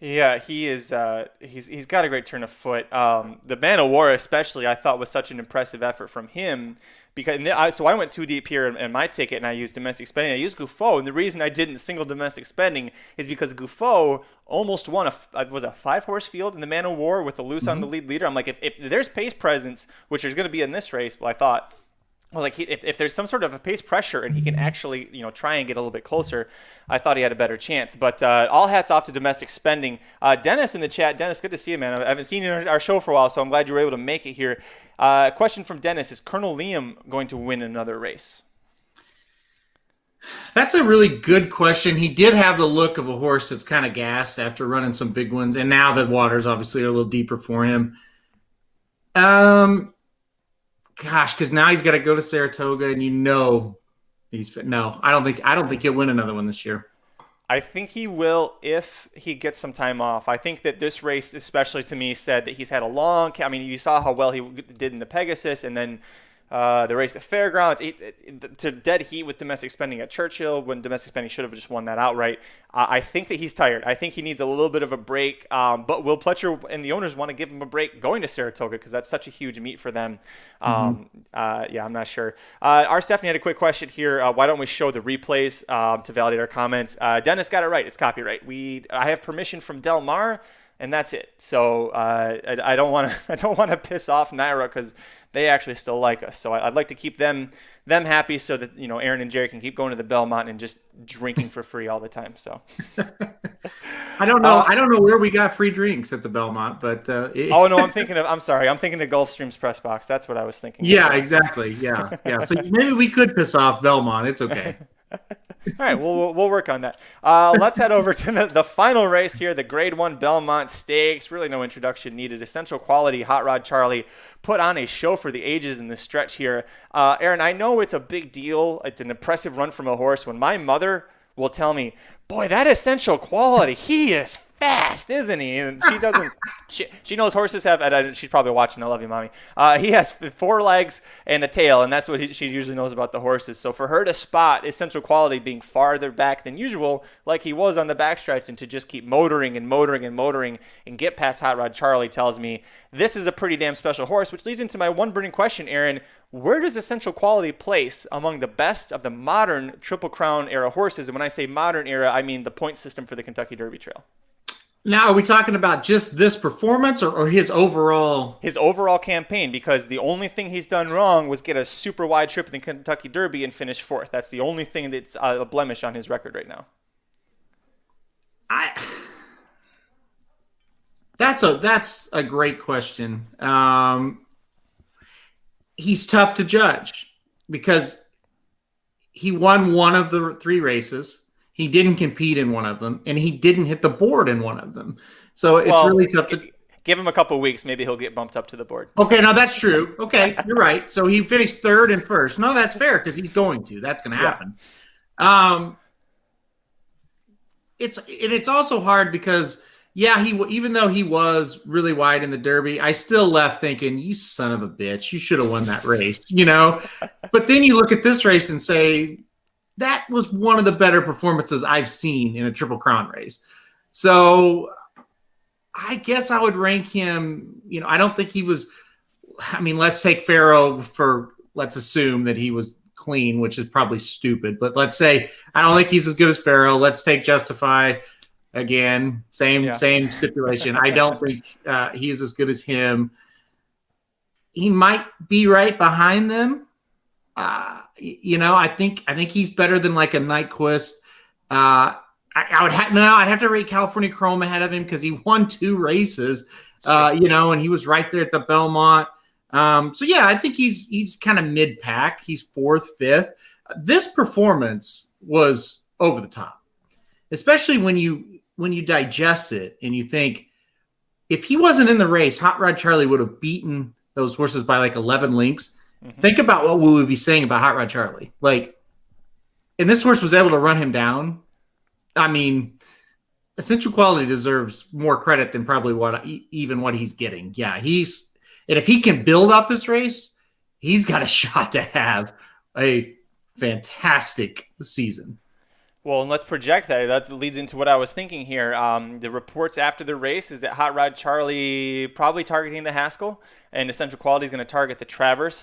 Yeah, he is. He's got a great turn of foot. The Man of War, especially, I thought was such an impressive effort from him. So I went too deep here in my ticket, and I used domestic spending. I used Gufo, and the reason I didn't single domestic spending is because Gufo almost won a 5-horse field in the Man of War with the loose on the lead leader. I'm like, if there's pace presence, which there's going to be in this race, well, I thought. Well, like if there's some sort of a pace pressure and he can actually, try and get a little bit closer, I thought he had a better chance. But all hats off to domestic spending. Dennis in the chat. Dennis, good to see you, man. I haven't seen you in our show for a while, so I'm glad you were able to make it here. Question from Dennis: is Colonel Liam going to win another race? That's a really good question. He did have the look of a horse that's kind of gassed after running some big ones, and now the waters obviously are a little deeper for him. Gosh, because now he's got to go to Saratoga, and he's fit. No, I don't think he'll win another one this year. I think he will if he gets some time off. I think that this race, especially to me, said that he's had a long. I mean, you saw how well he did in the Pegasus, and then the race at Fairgrounds, to dead heat with domestic spending at Churchill when domestic spending should have just won that outright. I think that he's tired. I think he needs a little bit of a break. But Will Pletcher and the owners want to give him a break going to Saratoga because that's such a huge meet for them. I'm not sure. Our Stephanie had a quick question here. Why don't we show the replays to validate our comments? Dennis got it right. It's copyright. I have permission from Del Mar, and that's it. So I don't want to piss off Naira because they actually still like us. So I'd like to keep them happy so that Aaron and Jerry can keep going to the Belmont and just drinking for free all the time. So I don't know where we got free drinks at the Belmont, but I'm thinking of Gulfstream's press box. That's what I was thinking. Yeah, exactly. Yeah. So maybe we could piss off Belmont. It's okay. All right, we'll work on that. Let's head over to the final race here, the Grade 1 Belmont Stakes. Really no introduction needed. Essential Quality, Hot Rod Charlie put on a show for the ages in this stretch here. Aaron, I know it's a big deal. It's an impressive run from a horse. When my mother will tell me, boy, that Essential Quality, he is fast, isn't he? And she doesn't. She knows horses have. And she's probably watching. I love you, mommy. He has 4 legs and a tail, and that's what she usually knows about the horses. So for her to spot Essential Quality being farther back than usual, like he was on the backstretch, and to just keep motoring and get past Hot Rod Charlie, tells me this is a pretty damn special horse. Which leads into my one burning question, Aaron. Where does Essential Quality place among the best of the modern Triple Crown era horses? And when I say modern era, I mean the point system for the Kentucky Derby Trail. Now, are we talking about just this performance or his overall? His overall campaign, because the only thing he's done wrong was get a super wide trip in the Kentucky Derby and finish 4th. That's the only thing that's a blemish on his record right now. That's a great question. He's tough to judge because he won one of the 3 races. He didn't compete in one of them, and he didn't hit the board in one of them. So it's really tough to give him a couple of weeks. Maybe he'll get bumped up to the board. Okay, now that's true. Okay, you're right. So he finished 3rd and 1st. No, that's fair because he's going to. That's going to happen. It's also hard because even though he was really wide in the Derby, I still left thinking, you son of a bitch, you should have won that race, But then you look at this race and say, that was one of the better performances I've seen in a Triple Crown race. So I guess I would rank him, I don't think he was, let's take Pharaoh let's assume that he was clean, which is probably stupid, but let's say, I don't think he's as good as Pharaoh. Let's take Justify again, same stipulation. I don't think he's as good as him. he might be right behind them. I think he's better than like a Nyquist. I'd have to rate California Chrome ahead of him because he won 2 races, and he was right there at the Belmont. I think he's kind of mid-pack. He's 4th, 5th. This performance was over the top, especially when you digest it and you think if he wasn't in the race, Hot Rod Charlie would have beaten those horses by like 11 lengths. Mm-hmm. Think about what we would be saying about Hot Rod Charlie. And this horse was able to run him down. I mean, Essential Quality deserves more credit than probably what he's getting. Yeah, and if he can build off this race, he's got a shot to have a fantastic season. Well, and let's project that. That leads into what I was thinking here. The reports after the race is that Hot Rod Charlie probably targeting the Haskell, and Essential Quality is going to target the Traverse.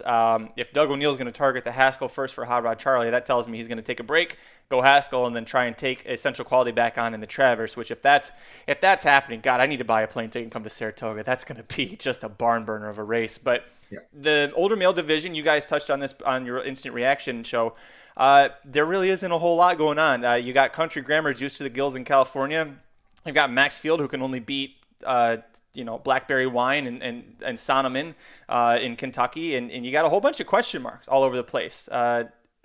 If Doug O'Neil is going to target the Haskell first for Hot Rod Charlie, that tells me he's going to take a break, go Haskell, and then try and take Essential Quality back on in the Traverse. Which, if that's happening, God, I need to buy a plane ticket and come to Saratoga. That's going to be just a barn burner of a race. But the older male division, you guys touched on this on your instant reaction show. There really isn't a whole lot going on. You got Country Grammar juiced to the gills in California. You've got Max Field, who can only beat Blackberry Wine and Sonneman in Kentucky, and you got a whole bunch of question marks all over the place.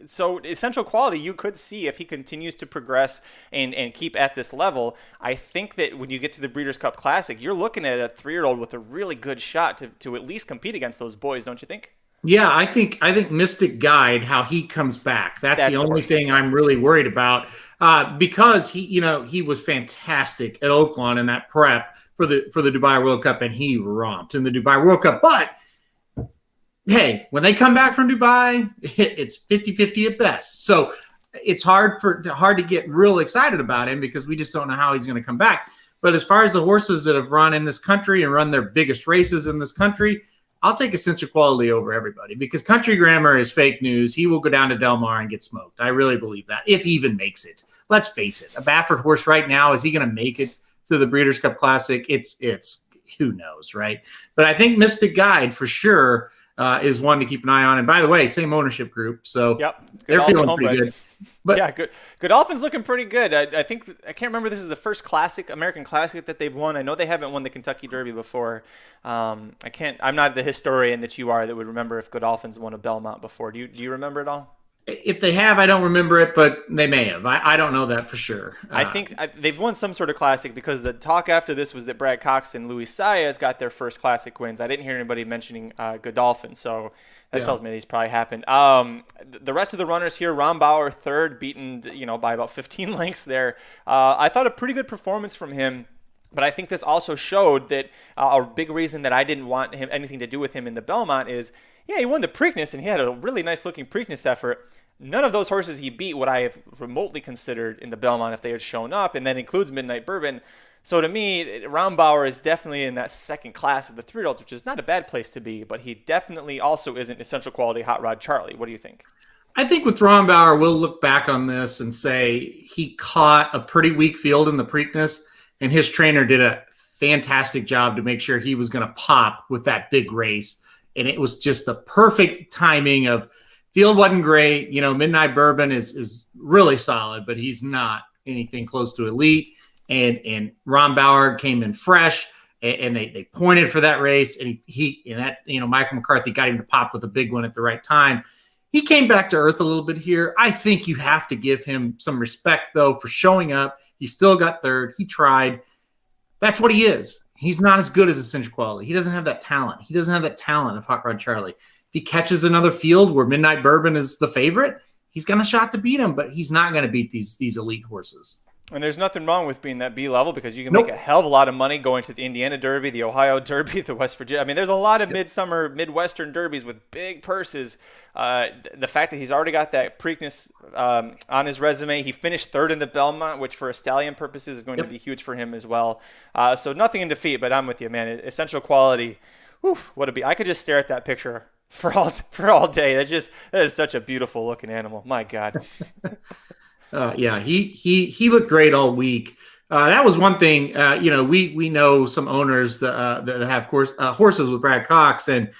So Essential Quality, you could see if he continues to progress and keep at this level. I think that when you get to the Breeders' Cup Classic, you're looking at a 3-year-old with a really good shot to at least compete against those boys, don't you think? Yeah, I think Mystic Guide, how he comes back. That's the only thing I'm really worried about because he was fantastic at Oaklawn in that prep for the Dubai World Cup, and he romped in the Dubai World Cup. But hey, when they come back from Dubai, it's 50-50 at best. So it's hard to get real excited about him because we just don't know how he's going to come back. But as far as the horses that have run in this country and run their biggest races in this country, I'll take Essential Quality over everybody because Country Grammar is fake news. He will go down to Del Mar and get smoked. I really believe that, if he even makes it. Let's face it. A Baffert horse right now, is he going to make it to the Breeders' Cup Classic? It's who knows, right? But I think Mystic Guide for sure is one to keep an eye on. And by the way, same ownership group, so they're feeling pretty good. But yeah, Godolphin's looking pretty good. I think I can't remember. This is the first American Classic that they've won. I know they haven't won the Kentucky Derby before. I'm not the historian that you are that would remember if Godolphin's won a Belmont before. Do you remember it all? If they have, I don't remember it, but they may have. I don't know that for sure. I think they've won some sort of classic because the talk after this was that Brad Cox and Luis Saez got their first classic wins. I didn't hear anybody mentioning Godolphin, so that tells me these probably happened. The rest of the runners here, Ron Bauer, 3rd, beaten by about 15 lengths there. I thought a pretty good performance from him. But I think this also showed that a big reason that I didn't want him anything to do with him in the Belmont is, he won the Preakness, and he had a really nice-looking Preakness effort. None of those horses he beat would I have remotely considered in the Belmont if they had shown up, and that includes Midnight Bourbon. So to me, Ron Bauer is definitely in that second class of the 3-year-olds, which is not a bad place to be, but he definitely also isn't Essential Quality Hot Rod Charlie. What do you think? I think with Ron Bauer, we'll look back on this and say he caught a pretty weak field in the Preakness, and his trainer did a fantastic job to make sure he was going to pop with that big race. And it was just the perfect timing of field wasn't great. Midnight Bourbon is really solid, but he's not anything close to elite. And Ron Bauer came in fresh, and they pointed for that race. And Michael McCarthy got him to pop with a big one at the right time. He came back to earth a little bit here. I think you have to give him some respect, though, for showing up. He still got 3rd. He tried. That's what he is. He's not as good as Essential Quality. He doesn't have that talent. He doesn't have that talent of Hot Rod Charlie. If he catches another field where Midnight Bourbon is the favorite, he's got a shot to beat him, but he's not going to beat these elite horses. And there's nothing wrong with being that B level because you can make a hell of a lot of money going to the Indiana Derby, the Ohio Derby, the West Virginia. I mean, there's a lot of midsummer, Midwestern derbies with big purses. The fact that he's already got that Preakness on his resume, he finished 3rd in the Belmont, which for stallion purposes is going to be huge for him as well. So nothing in defeat, but I'm with you, man. Essential Quality. Oof, what a be! I could just stare at that picture for all day. That is such a beautiful looking animal. My God. He looked great all week. That was one thing. We know some owners that have horses with Brad Cox, and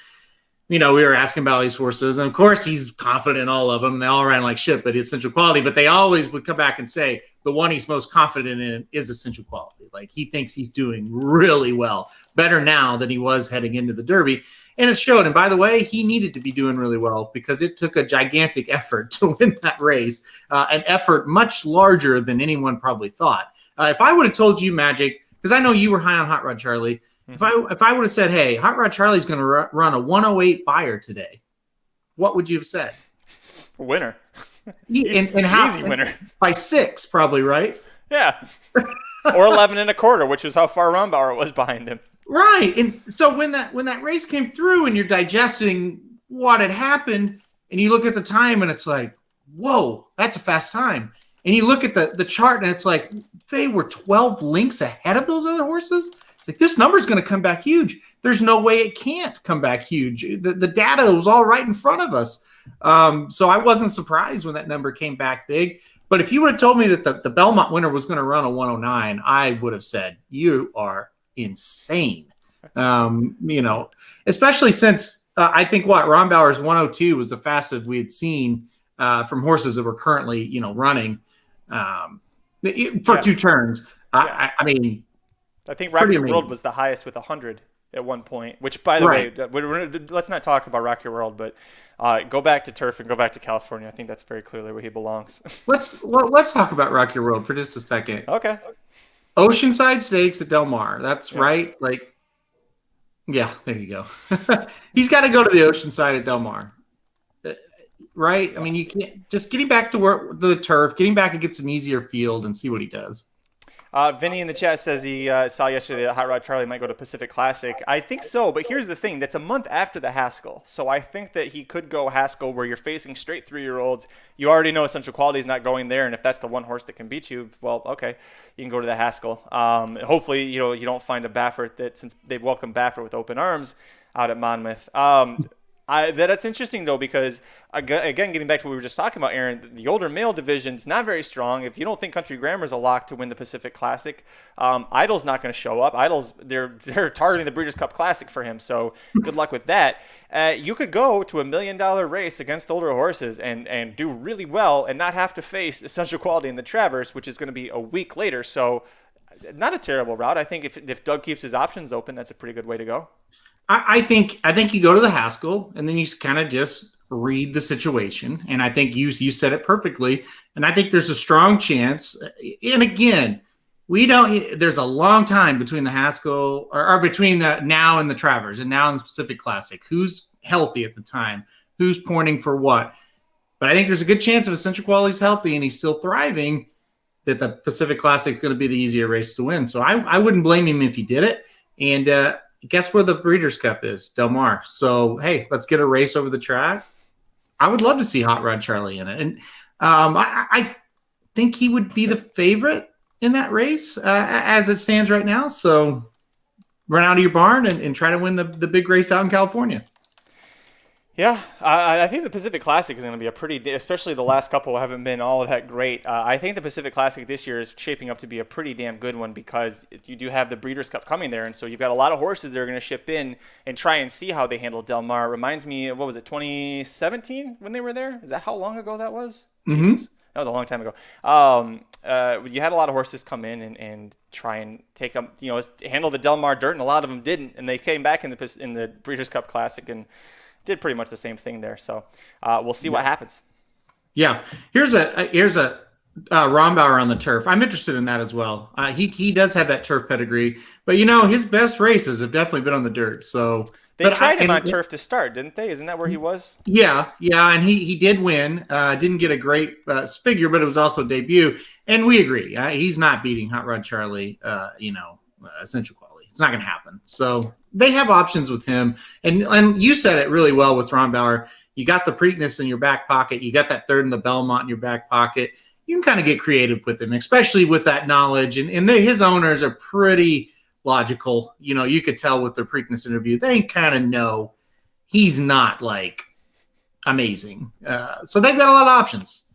we were asking about these horses, and of course he's confident in all of them. They all ran like shit, but Essential Quality. But they always would come back and say the one he's most confident in is Essential Quality. Like, he thinks he's doing really well, better now than he was heading into the Derby. And it showed. And by the way, he needed to be doing really well because it took a gigantic effort to win that race, an effort much larger than anyone probably thought. If I would have told you, Magic, because I know you were high on Hot Rod Charlie, if I would have said, hey, Hot Rod Charlie's going to run a 108 buyer today, what would you have said? Winner. And how, easy winner. By 6, probably, right? Yeah. Or 11 1/4, which was how far Rombauer was behind him. Right. And so when that race came through and you're digesting what had happened and you look at the time and it's like, whoa, that's a fast time. And you look at the chart and it's like, they were 12 lengths ahead of those other horses. It's like, this number's going to come back huge. There's no way it can't come back huge. The data was all right in front of us. So I wasn't surprised when that number came back big. But if you would have told me that the Belmont winner was going to run a 109, I would have said, you are insane. Especially since I think Rombauer's 102 was the fastest we had seen from horses that were currently, running for 2 turns. Yeah. I mean, I think Rocky World was the highest with 100 at one point, which, by the way, let's not talk about Rocky World, but go back to turf and go back to California. I think that's very clearly where he belongs. Let's talk about Rocky World for just a second. Okay. Oceanside Stakes at Del Mar. That's right. Like, yeah, there you go. He's got to go to the Oceanside at Del Mar. Right? I mean, you can't just getting back to the turf, getting back against an easier field and see what he does. Vinny in the chat says he saw yesterday that Hot Rod Charlie might go to Pacific Classic. I think so, but here's the thing. That's a month after the Haskell. So I think that he could go Haskell where you're facing straight 3-year-olds. You already know Essential Quality is not going there, and if that's the one horse that can beat you, well, okay, you can go to the Haskell. Hopefully, you don't find a Baffert that, since they've welcomed Baffert with open arms out at Monmouth. That's interesting, though, because, again, getting back to what we were just talking about, Aaron, the older male division is not very strong. If you don't think Country Grammar's a lock to win the Pacific Classic, Idol's not going to show up. Idol's, they're targeting the Breeders' Cup Classic for him, so good luck with that. You could go to $1 million race against older horses and do really well and not have to face Essential Quality in the Traverse, which is going to be a week later. So not a terrible route. I think if Doug keeps his options open, that's a pretty good way to go. I think you go to the Haskell and then you kind of just read the situation. And I think you said it perfectly. And I think there's a strong chance. And again, there's a long time between the Haskell or between the now and the Travers and now in the Pacific Classic. Who's healthy at the time? Who's pointing for what? But I think there's a good chance if Essential Quality's healthy and he's still thriving, that the Pacific Classic is going to be the easier race to win. So I wouldn't blame him if he did it. And, guess where the Breeders' Cup is? Del Mar. So, hey, let's get a race over the track. I would love to see Hot Rod Charlie in it. And I think he would be the favorite in that race as it stands right now. So run out of your barn and try to win the big race out in California. Yeah, I think the Pacific Classic is going to be a pretty, especially the last couple haven't been all that great. I think the Pacific Classic this year is shaping up to be a pretty damn good one because you do have the Breeders' Cup coming there, and so you've got a lot of horses that are going to ship in and try and see how they handle Del Mar. Reminds me of, 2017 when they were there? Is that how long ago that was? Mm-hmm. Jesus, that was a long time ago. You had a lot of horses come in and try and take them, handle the Del Mar dirt, and a lot of them didn't, and they came back in the Breeders' Cup Classic and did pretty much the same thing there. So we'll see what happens. Yeah. Here's a Rombauer on the turf. I'm interested in that as well. He does have that turf pedigree, but his best races have definitely been on the dirt. So they tried him on turf to start, didn't they? Isn't that where he was? Yeah. And he did win. Didn't get a great figure, but it was also debut. And we agree. He's not beating Hot Rod Charlie, Essential Quality. It's not going to happen. So they have options with him. And you said it really well with Rombauer. You got the Preakness in your back pocket. You got that third in the Belmont in your back pocket. You can kind of get creative with him, especially with that knowledge. And his owners are pretty logical. You could tell with the Preakness interview, they kind of know he's not like amazing. So they've got a lot of options.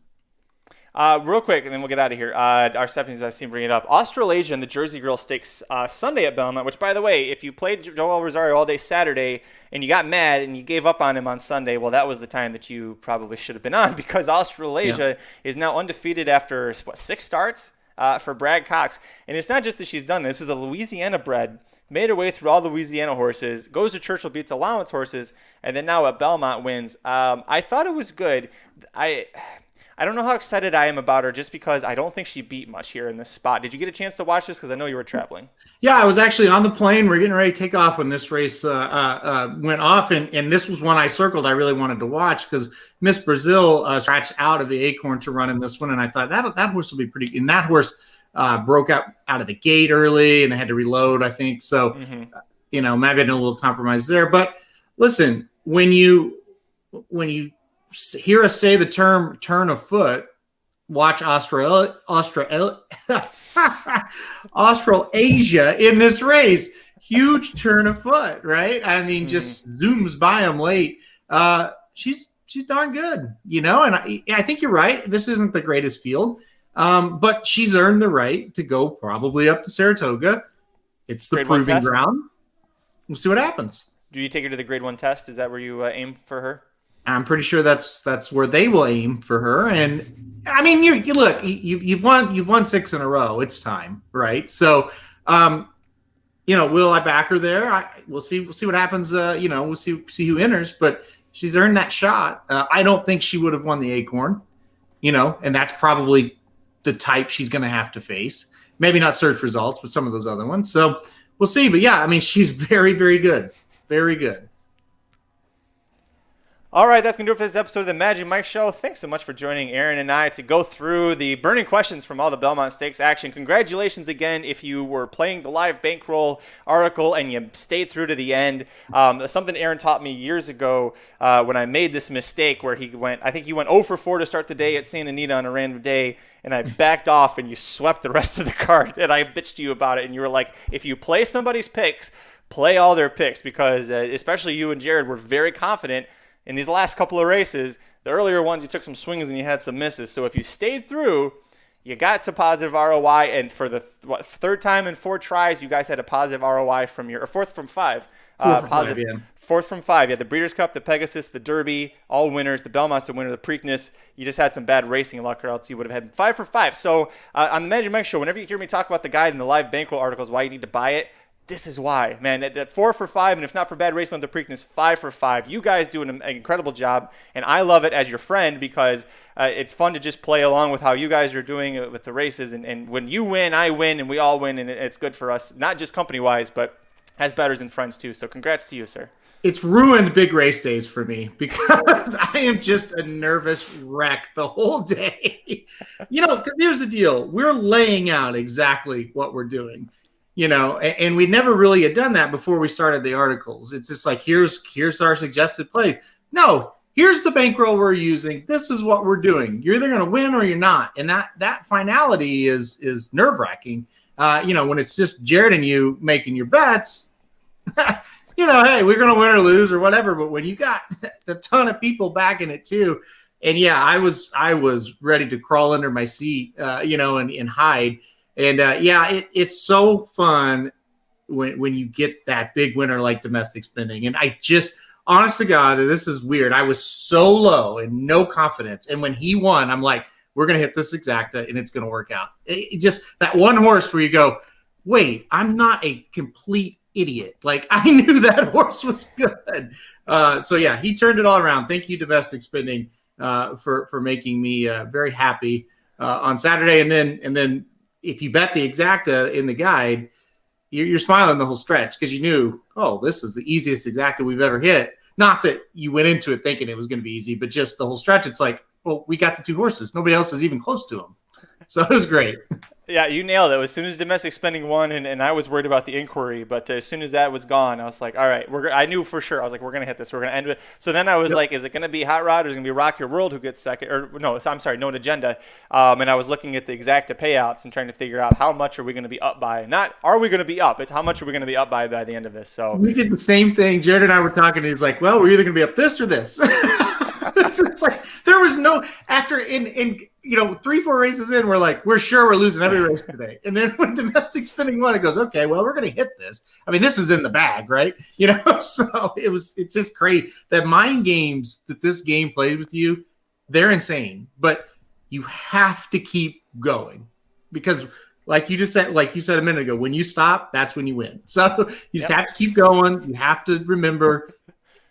Real quick, and then we'll get out of here. Our Stephanie's I seen bring it up. Australasia and the Jersey Girl Stakes Sunday at Belmont, which, by the way, if you played Joel Rosario all day Saturday and you got mad and you gave up on him on Sunday, well, that was the time that you probably should have been on, because Australasia is now undefeated after, 6 starts for Brad Cox. And it's not just that she's done this. This is a Louisiana bred, made her way through all the Louisiana horses, goes to Churchill, beats allowance horses, and then now at Belmont wins. I thought it was good. I don't know how excited I am about her, just because I don't think she beat much here in this spot. Did you get a chance to watch this? Because I know you were traveling. Yeah, I was actually on the plane. We're getting ready to take off when this race went off, and this was one I circled. I really wanted to watch because Miss Brazil scratched out of the Acorn to run in this one, and I thought that horse will be pretty. And that horse broke out of the gate early, and they had to reload, I think. So, maybe I did a little compromise there. But listen, when you hear us say the term turn of foot, watch Australasia in this race. Huge turn of foot, right? I mean, just zooms by them late. She's darn good, and I think you're right. This isn't the greatest field, but she's earned the right to go probably up to Saratoga. It's the proving ground. We'll see what happens. Do you take her to the grade 1 test? Is that where you aim for her? I'm pretty sure that's where they will aim for her. And I mean, you've won 6 in a row. It's time, right? So, will I back her there? We'll see what happens. We'll see who enters, but she's earned that shot. I don't think she would have won the Acorn, and that's probably the type she's going to have to face. Maybe not search results, but some of those other ones. So we'll see. But yeah, I mean, she's very, very good. Very good. All right, that's going to do it for this episode of the Magic Mike Show. Thanks so much for joining Aaron and I to go through the burning questions from all the Belmont Stakes action. Congratulations again if you were playing the live bankroll article and you stayed through to the end. Something Aaron taught me years ago when I made this mistake where he went 0 for 4 to start the day at Santa Anita on a random day, and I backed off and you swept the rest of the card, and I bitched you about it, and you were like, if you play somebody's picks, play all their picks, because especially you and Jared were very confident in these last couple of races. The earlier ones, you took some swings and you had some misses. So if you stayed through, you got some positive ROI. And for the third time in 4 tries, you guys had a positive ROI from your, or fourth from 5. Fourth from 5. Yeah, the Breeders' Cup, the Pegasus, the Derby, all winners. The Belmont's a winner, the Preakness. You just had some bad racing luck, or else you would have had 5 for 5. So on the Magic Mike Show, whenever you hear me talk about the guide and the live bankroll articles, why you need to buy it, this is why, man. At 4 for 5, and if not for bad racing on the Preakness, 5 for 5. You guys do an incredible job, and I love it as your friend, because it's fun to just play along with how you guys are doing it with the races. And when you win, I win, and we all win, and it's good for us, not just company-wise, but as bettors and friends too. So congrats to you, sir. It's ruined big race days for me, because I am just a nervous wreck the whole day. Because here's the deal. We're laying out exactly what we're doing. And we never really had done that before we started the articles. It's just like, here's our suggested plays. No, here's the bankroll we're using. This is what we're doing. You're either going to win or you're not. And that finality is nerve-wracking. When it's just Jared and you making your bets, hey, we're going to win or lose or whatever. But when you got a ton of people backing it too, and yeah, I was ready to crawl under my seat, and hide. And it's so fun when you get that big winner like Domestic Spending. And I just, honest to God, this is weird. I was so low and no confidence. And when he won, I'm like, we're going to hit this exacta and it's going to work out. It just, that one horse where you go, wait, I'm not a complete idiot. Like, I knew that horse was good. He turned it all around. Thank you, Domestic Spending, for making me very happy on Saturday. And then, if you bet the exacta in the guide, you're smiling the whole stretch, because you knew, this is the easiest exacta we've ever hit. Not that you went into it thinking it was going to be easy, but just the whole stretch. It's like, well, we got the 2 horses. Nobody else is even close to them. So it was great. Yeah, you nailed it. As soon as Domestic Spending won, and I was worried about the inquiry, but as soon as that was gone, I was like, all right, I knew for sure. I was like, we're going to hit this. We're going to end it. So then I was like, is it going to be Hot Rod, or is it going to be Rock Your World who gets second? Or no, I'm sorry, No Agenda. And I was looking at the exacta payouts and trying to figure out how much are we going to be up by. Not are we going to be up, it's how much are we going to be up by the end of this. So we did the same thing. Jared and I were talking, and he's like, well, we're either going to be up this or this. It's just like there was no after in 3-4 races in, we're like, we're sure we're losing every race today. And then when domestic spinning won, it goes, okay, well, we're gonna hit this. I mean, this is in the bag, right? So it's just crazy. The mind games that this game plays with you, they're insane. But you have to keep going because like you said a minute ago, when you stop, that's when you win. So you just have to keep going. You have to remember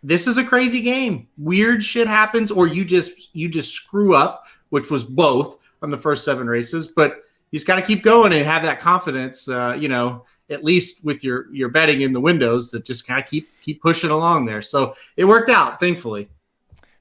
this is a crazy game. Weird shit happens, or you just screw up, which was both on the first 7 races. But you just got to keep going and have that confidence, at least with your betting in the windows, that just kind of keep pushing along there. So it worked out, thankfully.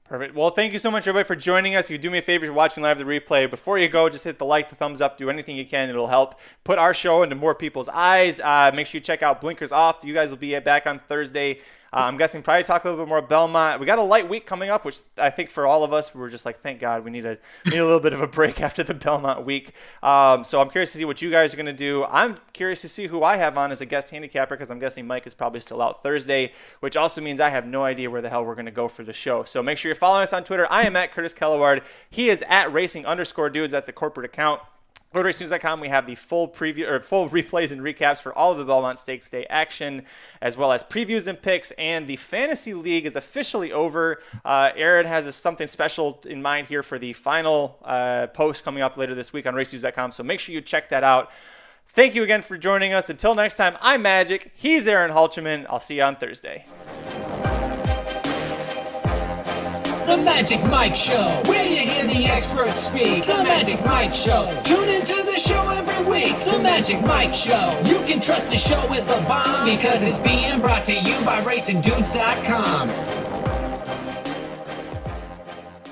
Perfect. Well, thank you so much, everybody, for joining us. If you do me a favor, if you're watching live the replay, before you go, just hit the like, the thumbs up, do anything you can. It'll help put our show into more people's eyes. Make sure you check out Blinkers Off. You guys will be back on Thursday. I'm guessing probably talk a little bit more Belmont. We got a light week coming up, which I think for all of us, we're just like, thank God, we need a little bit of a break after the Belmont week. So I'm curious to see what you guys are going to do. I'm curious to see who I have on as a guest handicapper, because I'm guessing Mike is probably still out Thursday, which also means I have no idea where the hell we're going to go for the show. So make sure you're following us on Twitter. I am at Curtis Kellaward. He is at Racing_Dudes. That's the corporate account. Go to RacingDudes.com. We have the full preview or full replays and recaps for all of the Belmont Stakes Day action, as well as previews and picks. And the Fantasy League is officially over. Aaron has something special in mind here for the final post coming up later this week on RacingDudes.com. So make sure you check that out. Thank you again for joining us. Until next time, I'm Magic. He's Aaron Halterman. I'll see you on Thursday. The Magic Mike Show, where you hear the experts speak. The Magic Mike Show. Tune into the show every week. The Magic Mike Show. You can trust the show is the bomb because it's being brought to you by RacingDudes.com.